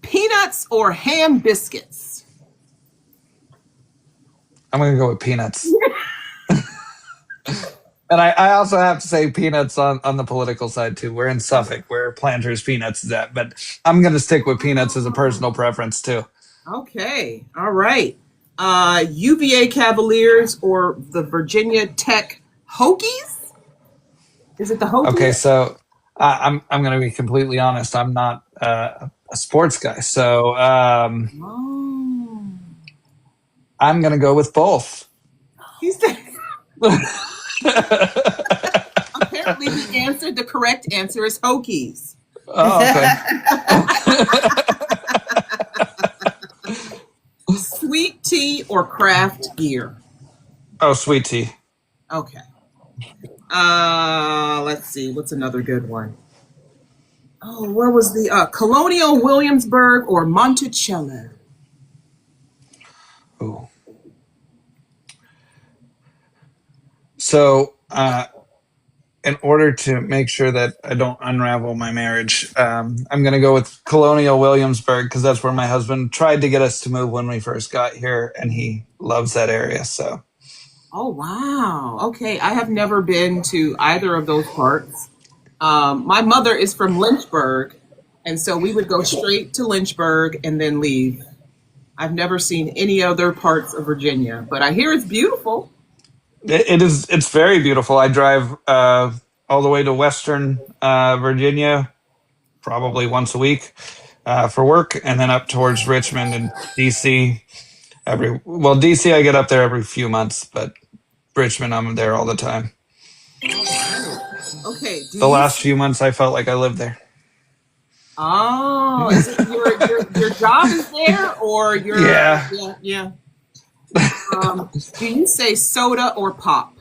Peanuts or ham biscuits? I'm going to go with peanuts. And I also have to say peanuts on the political side, too. We're in Suffolk, where Planters Peanuts is at. But I'm going to stick with peanuts as a personal preference, too. Okay, all right. UVA Cavaliers or the Virginia Tech Hokies? Is it the Hokies? Okay, so I'm going to be completely honest. I'm not a sports guy. So Oh. I'm going to go with both. He said, apparently he answered the correct answer is Hokies. Oh, okay. Sweet tea or craft beer? Oh, sweet tea. Okay. Let's see. What's another good one? Oh, where was the Colonial Williamsburg or Monticello? Ooh. So, in order to make sure that I don't unravel my marriage, I'm going to go with Colonial Williamsburg because that's where my husband tried to get us to move when we first got here, and he loves that area. So, Oh, wow. Okay. I have never been to either of those parts. My mother is from Lynchburg, and so we would go straight to Lynchburg and then leave. I've never seen any other parts of Virginia, but I hear it's beautiful. it is. It's very beautiful. I drive all the way to Western Virginia probably once a week for work, and then up towards Richmond and DC. DC I get up there every few months, but Richmond I'm there all the time. Okay. The last few months I felt like I lived there. Oh, is it your job is there or your yeah. Do you say soda or pop?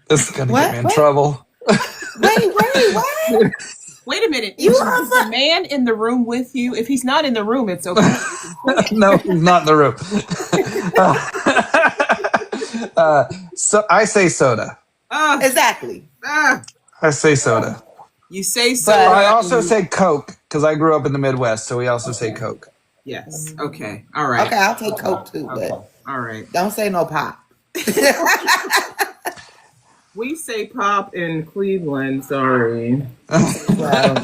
This is gonna get me in trouble. Wait, what? Wait a minute. Is the man in the room with you? If he's not in the room, it's okay. No, he's not in the room. So I say soda. Exactly. I say soda. You say soda. But I also say Coke because I grew up in the Midwest, so we also say Coke. Yes. Okay. All right. Okay, I'll take Coke too, Okay. but All right. don't say no pop. We say pop in Cleveland. Sorry. Well,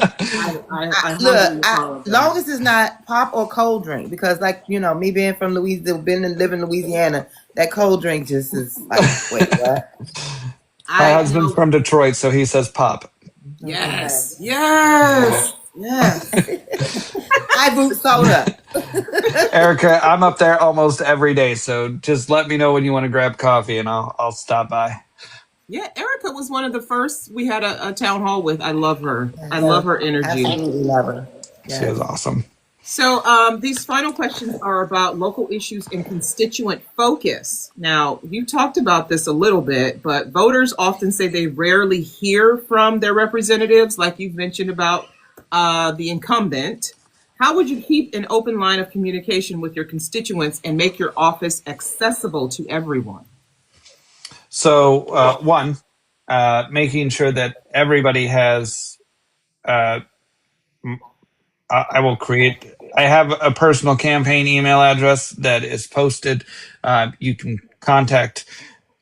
I look, apologize. long as it's not pop or cold drink, because me being from Louisiana, living in Louisiana, that cold drink just is like, wait, what? My husband's from Detroit, so he says pop. Yes. I boot soda. Erica, I'm up there almost every day, so just let me know when you want to grab coffee, and I'll stop by. Yeah, Erica was one of the first we had a town hall with. I love her. I love her energy. Absolutely love her. Yes. She is awesome. So these final questions are about local issues and constituent focus. Now, you talked about this a little bit, but voters often say they rarely hear from their representatives, like you've mentioned about the incumbent. How would you keep an open line of communication with your constituents and make your office accessible to everyone? So, one, making sure that everybody has, I have a personal campaign email address that is posted. You can contact.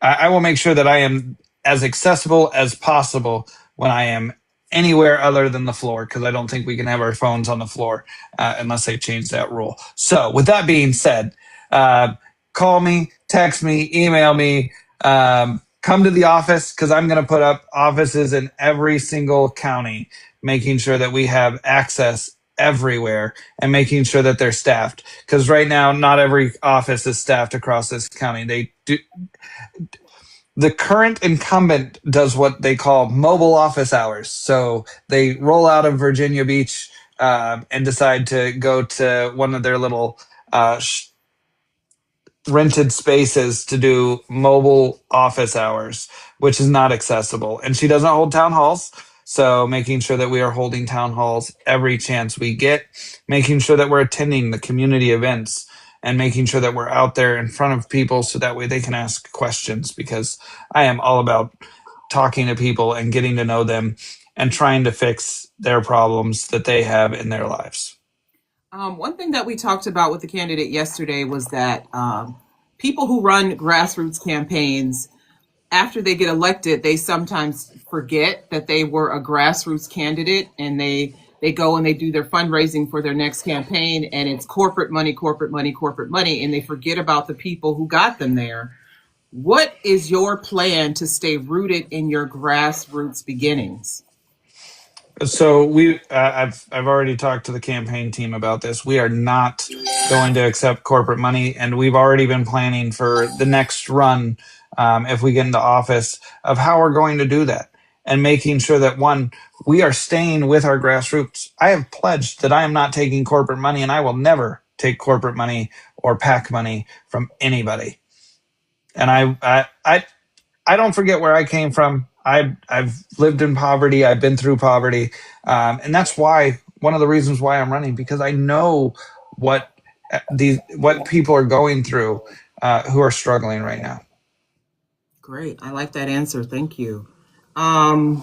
I will make sure that I am as accessible as possible when I am anywhere other than the floor, because I don't think we can have our phones on the floor unless they change that rule. So, with that being said, call me, text me, email me. Come to the office because I'm going to put up offices in every single county, making sure that we have access everywhere and making sure that they're staffed. Because right now, not every office is staffed across this county. They do. The current incumbent does what they call mobile office hours. So they roll out of Virginia Beach and decide to go to one of their little rented spaces to do mobile office hours, which is not accessible. And she doesn't hold town halls. So making sure that we are holding town halls every chance we get, making sure that we're attending the community events and making sure that we're out there in front of people so that way they can ask questions, because I am all about talking to people and getting to know them and trying to fix their problems that they have in their lives. One thing that we talked about with the candidate yesterday was that people who run grassroots campaigns, after they get elected, they sometimes forget that they were a grassroots candidate, and they go and they do their fundraising for their next campaign, and it's corporate money, corporate money, corporate money, and they forget about the people who got them there. What is your plan to stay rooted in your grassroots beginnings? So I've already talked to the campaign team about this. We are not going to accept corporate money, and we've already been planning for the next run, if we get into office, of how we're going to do that, and making sure that, one, we are staying with our grassroots. I have pledged that I am not taking corporate money, and I will never take corporate money or PAC money from anybody. And I don't forget where I came from. I've lived in poverty. I've been through poverty. And that's why, one of the reasons why I'm running, because I know what people are going through, who are struggling right now. Great. I like that answer. Thank you. I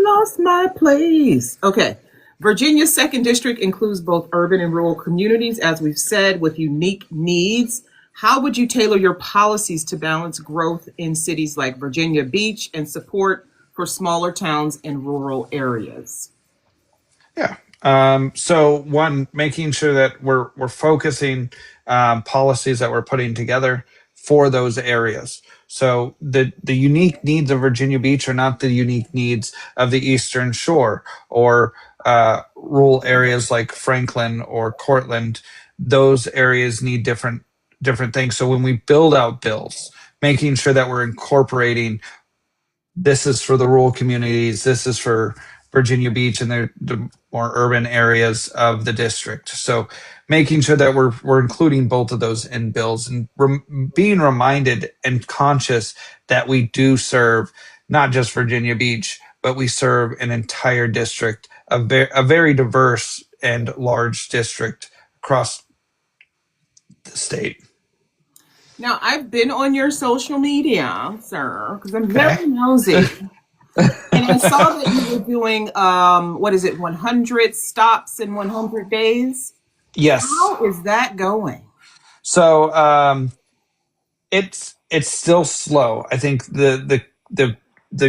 lost my place. Okay. Virginia's 2nd District includes both urban and rural communities, as we've said, with unique needs. How would you tailor your policies to balance growth in cities like Virginia Beach and support for smaller towns and rural areas? Yeah. So, one, making sure that we're focusing policies that we're putting together for those areas. So the unique needs of Virginia Beach are not the unique needs of the Eastern Shore or rural areas like Franklin or Cortland. Those areas need different things. So when we build out bills, making sure that we're incorporating, this is for the rural communities, this is for Virginia Beach and the more urban areas of the district. So making sure that we're including both of those in bills, and being reminded and conscious that we do serve not just Virginia Beach, but we serve an entire district, a very diverse and large district across the state. Now, I've been on your social media, sir, because I'm very nosy. And I saw that you were doing, 100 stops in 100 days? Yes. How is that going? So it's still slow. I think the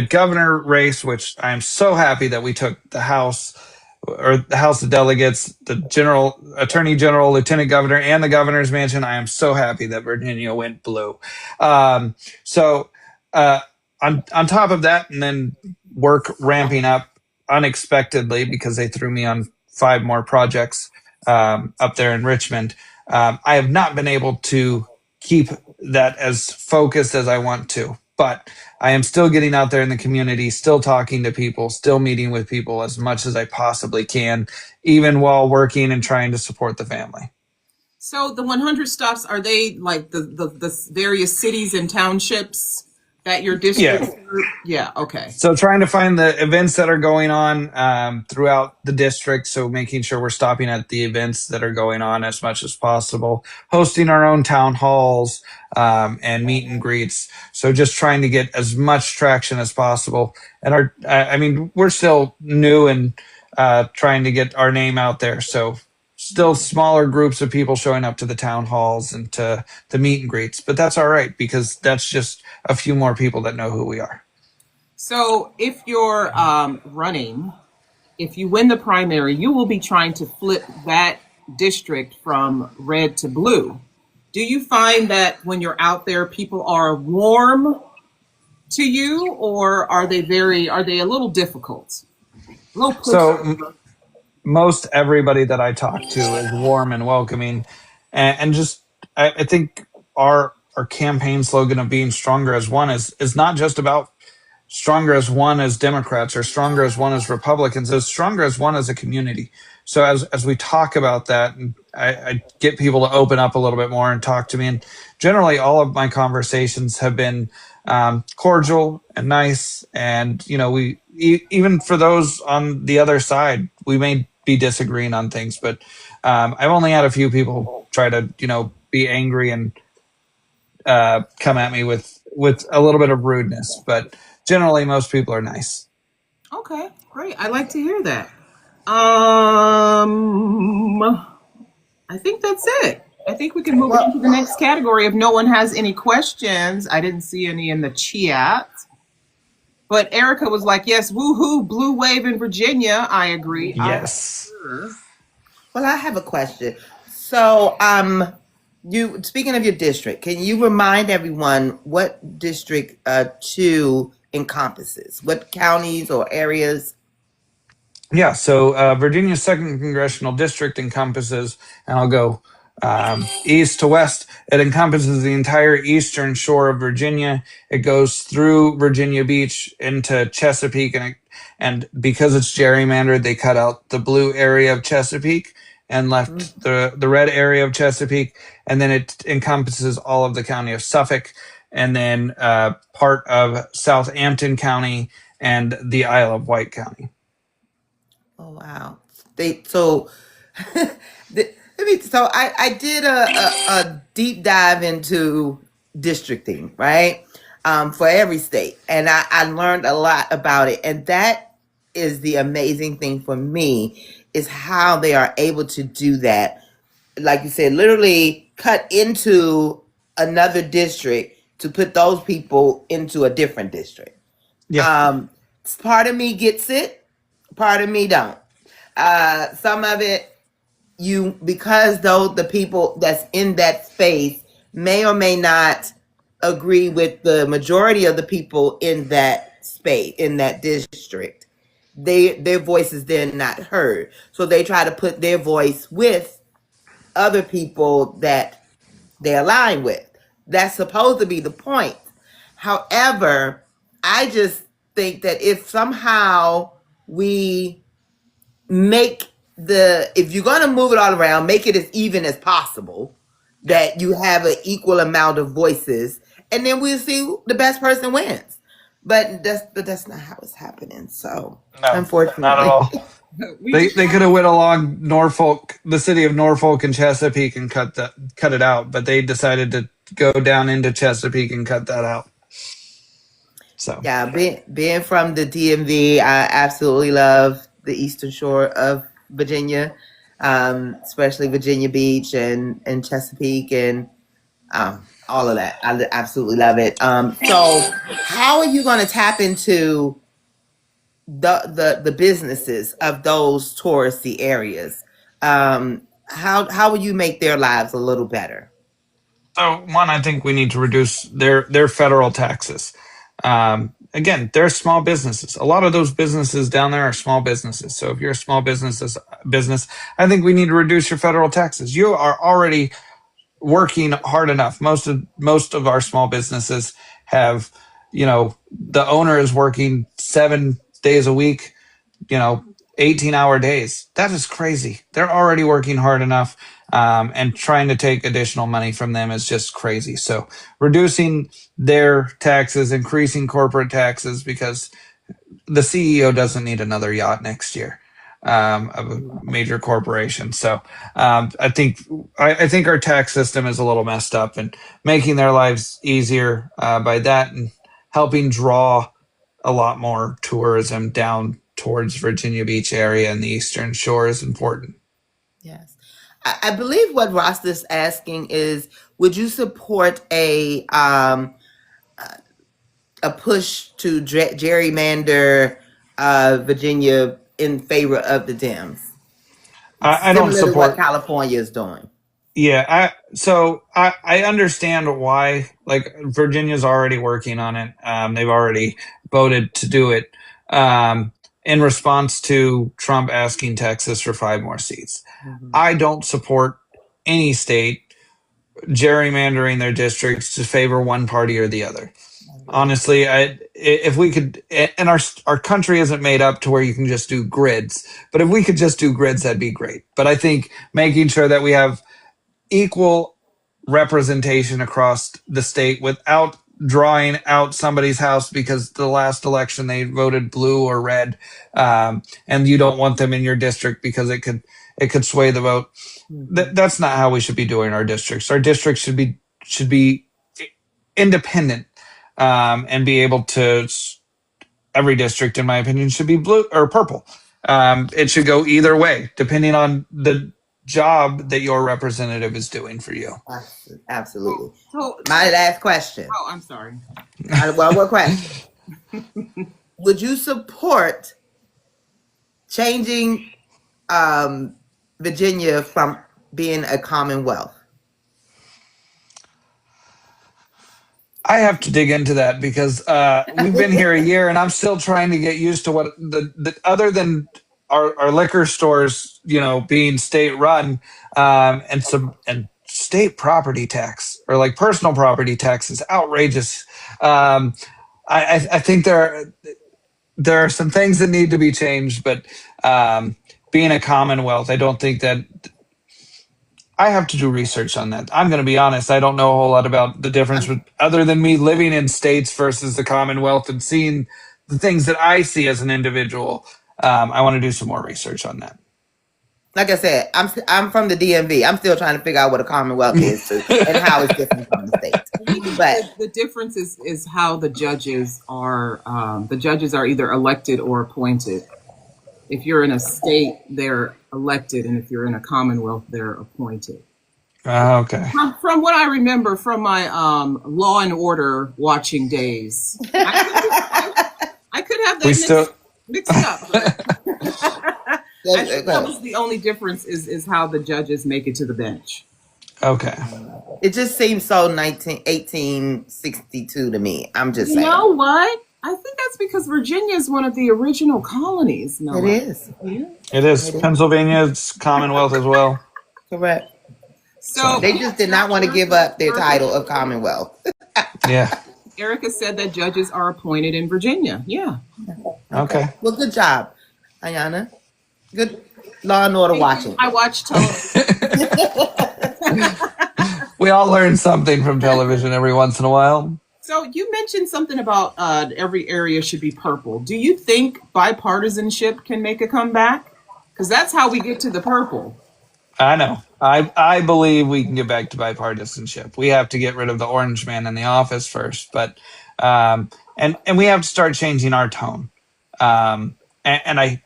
governor race, which I am so happy that we took the House of Delegates, the Attorney General, Lieutenant Governor, and the Governor's Mansion. I am so happy that Virginia went blue. So on top of that, and then work ramping up unexpectedly because they threw me on 5 more projects up there in Richmond. I have not been able to keep that as focused as I want to, but I am still getting out there in the community, still talking to people, still meeting with people as much as I possibly can, even while working and trying to support the family. So the 100 stops, are they like the various cities and townships that your district? Yeah. Okay. So trying to find the events that are going on throughout the district. So making sure we're stopping at the events that are going on as much as possible, hosting our own town halls and meet and greets. So just trying to get as much traction as possible. And we're still new and trying to get our name out there. So still smaller groups of people showing up to the town halls and to the meet and greets, but that's all right because that's just a few more people that know who we are. So if you're running, if you win the primary, you will be trying to flip that district from red to blue. Do you find that when you're out there, people are warm to you, or are they a little difficult? So most everybody that I talk to is warm and welcoming, and just I think our campaign slogan of being stronger as one is not just about stronger as one as Democrats or stronger as one as Republicans, it's stronger as one as a community. So as we talk about that, and I get people to open up a little bit more and talk to me, and generally all of my conversations have been cordial and nice, and we even for those on the other side, we made be disagreeing on things, but I've only had a few people try to, be angry and come at me with a little bit of rudeness, but generally most people are nice. Okay, great. I like to hear that. I think that's it. I think we can move on to the next category if no one has any questions. I didn't see any in the chat. But Erica was like, yes, woohoo, blue wave in Virginia. I agree. Yes. Well, I have a question. So, you speaking of your district, can you remind everyone what District 2 encompasses? What counties or areas? Yeah, so Virginia's 2nd Congressional District encompasses, and I'll go east to west, it encompasses the entire eastern shore of Virginia. It goes through Virginia Beach into Chesapeake, and because it's gerrymandered, they cut out the blue area of Chesapeake and left the red area of Chesapeake, and then it encompasses all of the county of Suffolk, and then part of Southampton County and the Isle of Wight County. Oh wow! So I did a deep dive into districting, right? For every state, and I learned a lot about it, and that is the amazing thing for me is how they are able to do that. Like you said, literally cut into another district to put those people into a different district. Yeah. Part of me gets it, part of me don't. Some of it, because though the people that's in that space may or may not agree with the majority of the people in that space, in that district, their voice is then not heard. So they try to put their voice with other people that they align with. That's supposed to be the point. However, I just think that if somehow we make if you're going to move it all around, make it as even as possible, that you have an equal amount of voices, and then we'll see the best person wins. But that's not how it's happening. So No, unfortunately, not at all. They could have went along Norfolk, the city of Norfolk and Chesapeake, and cut it out, but they decided to go down into Chesapeake and cut that out. So yeah, being from the DMV, I absolutely love the Eastern Shore of Virginia, especially Virginia Beach and Chesapeake and all of that. I absolutely love it. So how are you going to tap into the businesses of those touristy areas? How will you make their lives a little better? So one, I think we need to reduce their federal taxes. Again, they're small businesses. A lot of those businesses down there are small businesses. So if you're a small business, I think we need to reduce your federal taxes. You are already working hard enough. Most of our small businesses have, the owner is working 7 days a week, 18-hour days. That is crazy. They're already working hard enough, and trying to take additional money from them is just crazy. So reducing their taxes, increasing corporate taxes, because the CEO doesn't need another yacht next year of a major corporation. So I think our tax system is a little messed up, and making their lives easier by that and helping draw a lot more tourism down towards Virginia Beach area and the Eastern Shore is important. Yes. I believe what Ross is asking is, would you support a push to gerrymander Virginia in favor of the Dems? I don't Similar to support what California is doing. Yeah, I understand why. Like Virginia's already working on it. They've already voted to do it in response to Trump asking Texas for 5 more seats. Mm-hmm. I don't support any state gerrymandering their districts to favor one party or the other. Honestly, if we could, and our country isn't made up to where you can just do grids, but if we could just do grids, that'd be great. But I think making sure that we have equal representation across the state without drawing out somebody's house because the last election they voted blue or red, and you don't want them in your district because it could sway the vote. That's not how we should be doing our districts. Our districts should be independent, and be able to. Every district, in my opinion, should be blue or purple. It should go either way, depending on the job that your representative is doing for you. Absolutely. So, My last question. oh, I'm sorry. One more question. Would you support changing Virginia from being a Commonwealth? I have to dig into that because we've been here a year and I'm still trying to get used to what the other than our liquor stores, being state run, and state property tax or like personal property tax is outrageous. I think there are some things that need to be changed, but being a Commonwealth, I don't think that. I have to do research on that. I'm going to be honest. I don't know a whole lot about the difference other than me living in states versus the Commonwealth and seeing the things that I see as an individual. I want to do some more research on that. Like I said, I'm from the DMV. I'm still trying to figure out what a Commonwealth is too, and how it's different from the states. But the difference is how the judges are. The judges are either elected or appointed. If you're in a state, they're elected, and if you're in a Commonwealth, they're appointed. Okay. From what I remember from my Law and Order watching days, I could have that mixed up. But I think that was the only difference is how the judges make it to the bench. Okay. It just seems so 1862 to me. I'm just saying. You know what? I think that's because Virginia is one of the original colonies. No, it is. It is. Pennsylvania's Commonwealth as well. Correct. So they just did not want to give up their title of Commonwealth. Yeah. Erica said that judges are appointed in Virginia. Yeah. Okay. Well, good job, Ayana. Good Law and Order watching. I watch television. We all learn something from television every once in a while. So you mentioned something about every area should be purple. Do you think bipartisanship can make a comeback? Because that's how we get to the purple. I know. I believe we can get back to bipartisanship. We have to get rid of the orange man in the office first, but and we have to start changing our tone. And I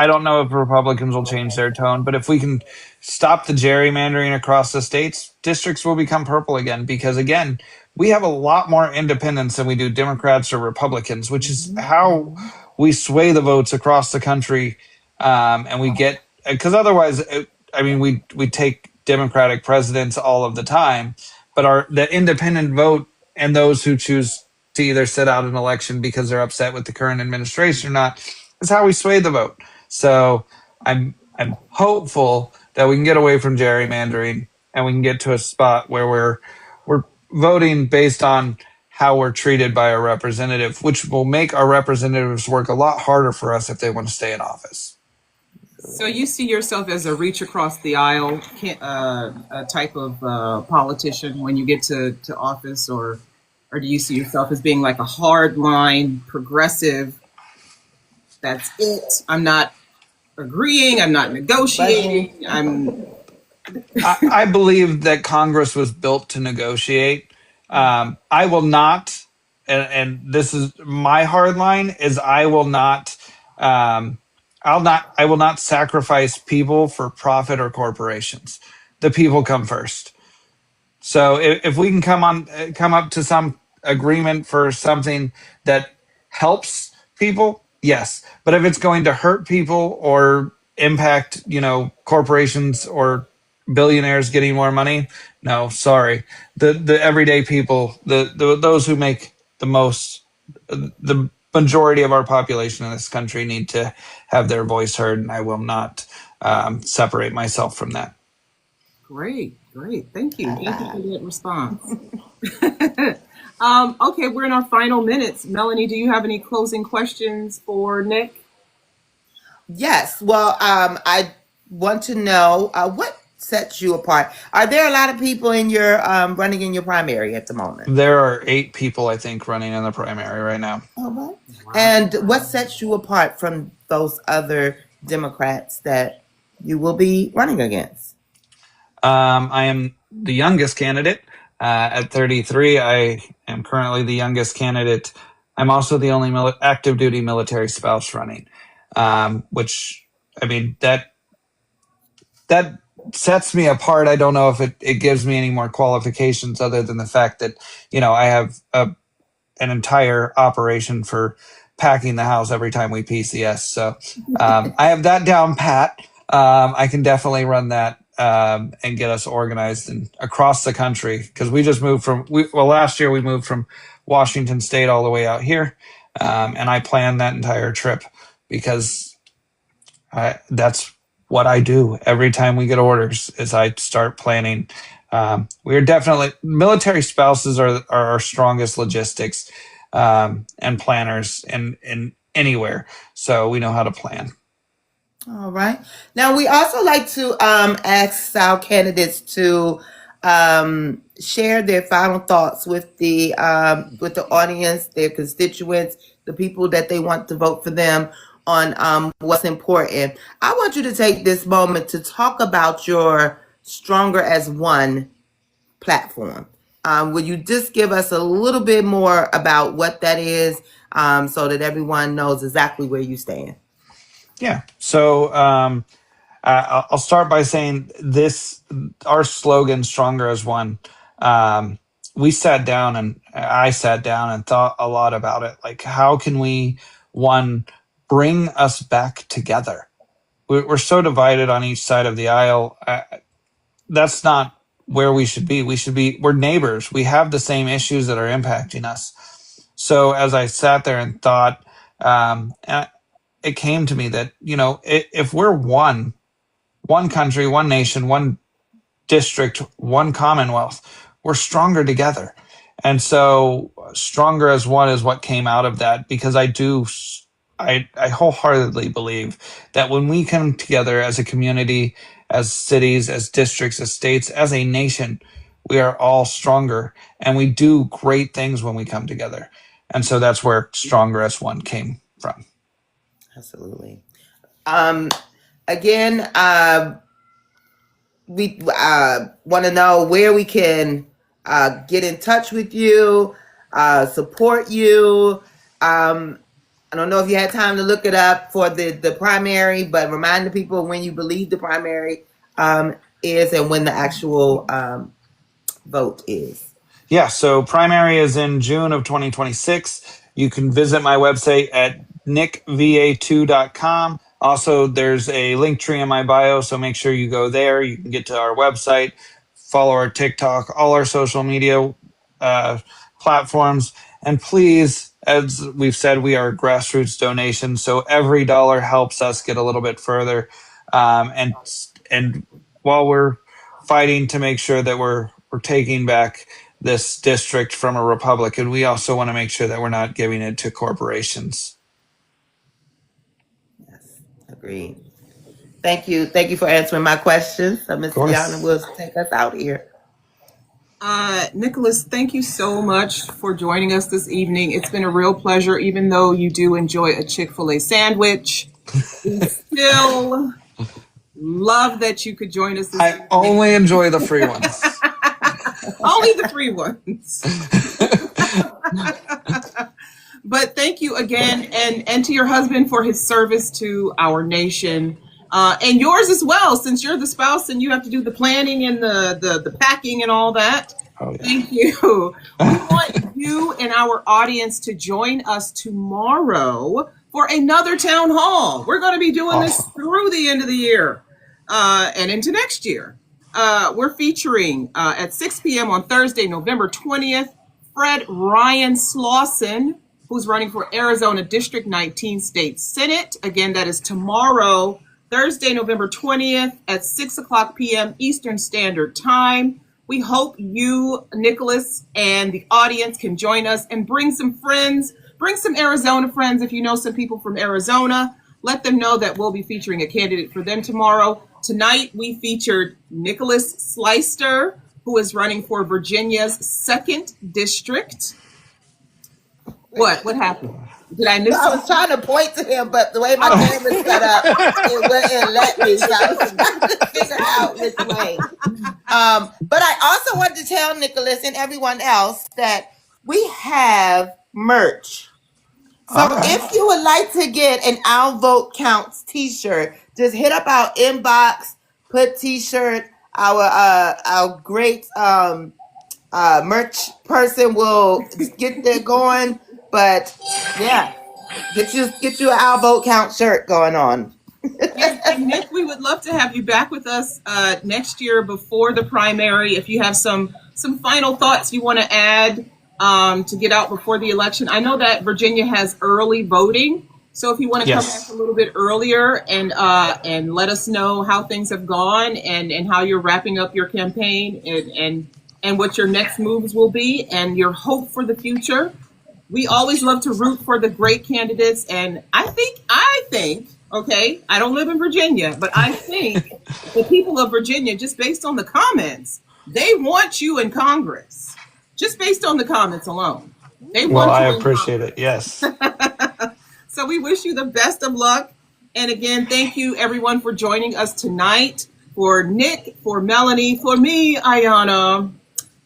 don't know if Republicans will change their tone, but if we can stop the gerrymandering across the states, districts will become purple again. Because again, we have a lot more independents than we do Democrats or Republicans, which is how we sway the votes across the country. And we get, because otherwise, we take Democratic presidents all of the time, but the independent vote and those who choose to either sit out an election because they're upset with the current administration or not is how we sway the vote. So I'm hopeful that we can get away from gerrymandering and we can get to a spot where we're voting based on how we're treated by our representative, which will make our representatives work a lot harder for us if they want to stay in office. So you see yourself as a reach across the aisle a type of politician when you get to office, or do you see yourself as being like a hard line progressive? That's it. I'm not agreeing. I'm not negotiating. I believe that Congress was built to negotiate. I will not, and this is my hard line, is I will not sacrifice people for profit or corporations. The people come first. So if we can come up to some agreement for something that helps people, yes. But if it's going to hurt people or impact, corporations or billionaires getting more money, no, sorry. The everyday people, those who make the most, the majority of our population in this country need to have their voice heard, and I will not separate myself from that. Great. Thank you. Thank you for that response. Okay, we're in our final minutes. Melanie, do you have any closing questions for Nick? Yes. Well, I want to know what sets you apart? Are there a lot of people in your running in your primary at the moment? There are 8 people, I think, running in the primary right now. All right. And what sets you apart from those other Democrats that you will be running against? I am the youngest candidate. At 33, I am currently the youngest candidate. I'm also the only active duty military spouse running, which, I mean, that sets me apart. I don't know if it gives me any more qualifications other than the fact that, I have an entire operation for packing the house every time we PCS. So I have that down pat. I can definitely run that and get us organized and across the country, because we just moved last year we moved from Washington State all the way out here, and I planned that entire trip because that's what I do every time we get orders is I start planning. We are definitely military spouses are our strongest logistics and planners in anywhere, so we know how to plan. All right. Now we also like to ask our candidates to share their final thoughts with the audience, their constituents, the people that they want to vote for them on what's important. I want you to take this moment to talk about your Stronger as One platform. Will you just give us a little bit more about what that is so that everyone knows exactly where you stand? Yeah. So I'll start by saying our slogan, Stronger as One. I sat down and thought a lot about it. Like, how can we, one, bring us back together? We're so divided on each side of the aisle. That's not where we should be. We're neighbors. We have the same issues that are impacting us. So as I sat there and thought, it came to me that, if we're one country, one nation, one district, one commonwealth, we're stronger together. And so Stronger as One is what came out of that, because I wholeheartedly believe that when we come together as a community, as cities, as districts, as states, as a nation, we are all stronger, and we do great things when we come together. And so that's where Stronger as One came from. Absolutely. Again, we want to know where we can get in touch with you, support you. I don't know if you had time to look it up for the primary, but remind the people when you believe the primary is and when the actual vote is. Yeah, so primary is in June of 2026. You can visit my website at nicva2.com. Also, there's a link tree in my bio, so make sure you go there. You can get to our website, follow our TikTok, all our social media platforms. And please, as we've said, we are a grassroots donation, so every dollar helps us get a little bit further. And while we're fighting to make sure that we're taking back this district from a Republican, we also want to make sure that we're not giving it to corporations. Yes, agreed. Thank you. Thank you for answering my questions. So Ms. Ayana will take us out here. Nicolaus, thank you so much for joining us this evening. It's been a real pleasure, even though you do enjoy a Chick-fil-A sandwich. We still love that you could join us this evening. I only enjoy the free ones. Only the free ones. But thank you again, and to your husband for his service to our nation. And yours as well, since you're the spouse and you have to do the planning and the packing and all that. Oh, yeah. Thank you. We want you and our audience to join us tomorrow for another town hall. We're going to be doing this through the end of the year and into next year. We're featuring at 6 p.m. on Thursday, November 20th, Fred Ryan Slauson, who's running for Arizona District 19 State Senate. Again, that is tomorrow, Thursday, November 20th at 6 o'clock p.m. Eastern Standard Time. We hope you, Nicolaus, and the audience can join us and bring some friends, bring some Arizona friends. If you know some people from Arizona, let them know that we'll be featuring a candidate for them tomorrow. Tonight, we featured Nicolaus Sleister, who is running for Virginia's 2nd District. What happened? Did I miss I was trying to point to him, but the way my camera's set up, it wouldn't let me. So I was trying to figure out which way. But I also wanted to tell Nicholas and everyone else that we have merch. So if you would like to get an Our Vote Counts t-shirt, just hit up our inbox, put t-shirt. Our great merch person will get that going. But yeah, get you an Our Vote Count shirt going on. And Nick, we would love to have you back with us next year before the primary. If you have some final thoughts you want to add to get out before the election. I know that Virginia has early voting, so if you want to come back a little bit earlier and let us know how things have gone and how you're wrapping up your campaign and what your next moves will be and your hope for the future. We always love to root for the great candidates, and I think, okay, I don't live in Virginia, but I think the people of Virginia, just based on the comments, they want you in Congress. Just based on the comments alone. They want you I in appreciate Congress. it. Yes. So we wish you the best of luck. And again, thank you everyone for joining us tonight. For Nick, for Melanie, for me, Ayana,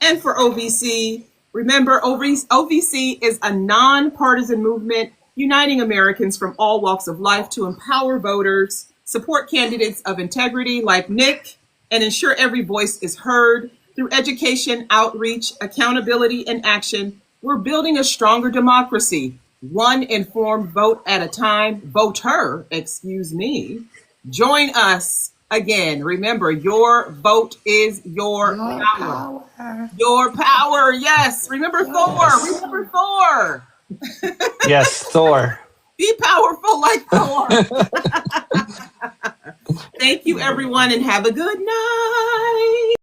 and for OVC. Remember, OVC is a nonpartisan movement uniting Americans from all walks of life to empower voters, support candidates of integrity like Nick, and ensure every voice is heard. Through education, outreach, accountability, and action, we're building a stronger democracy, one informed vote at a time. Voter, excuse me. Join us again. Remember, your vote is your power. Your power, yes. Remember Thor. Remember Thor. Yes, Thor. Be powerful like Thor. Thank you, everyone, and have a good night.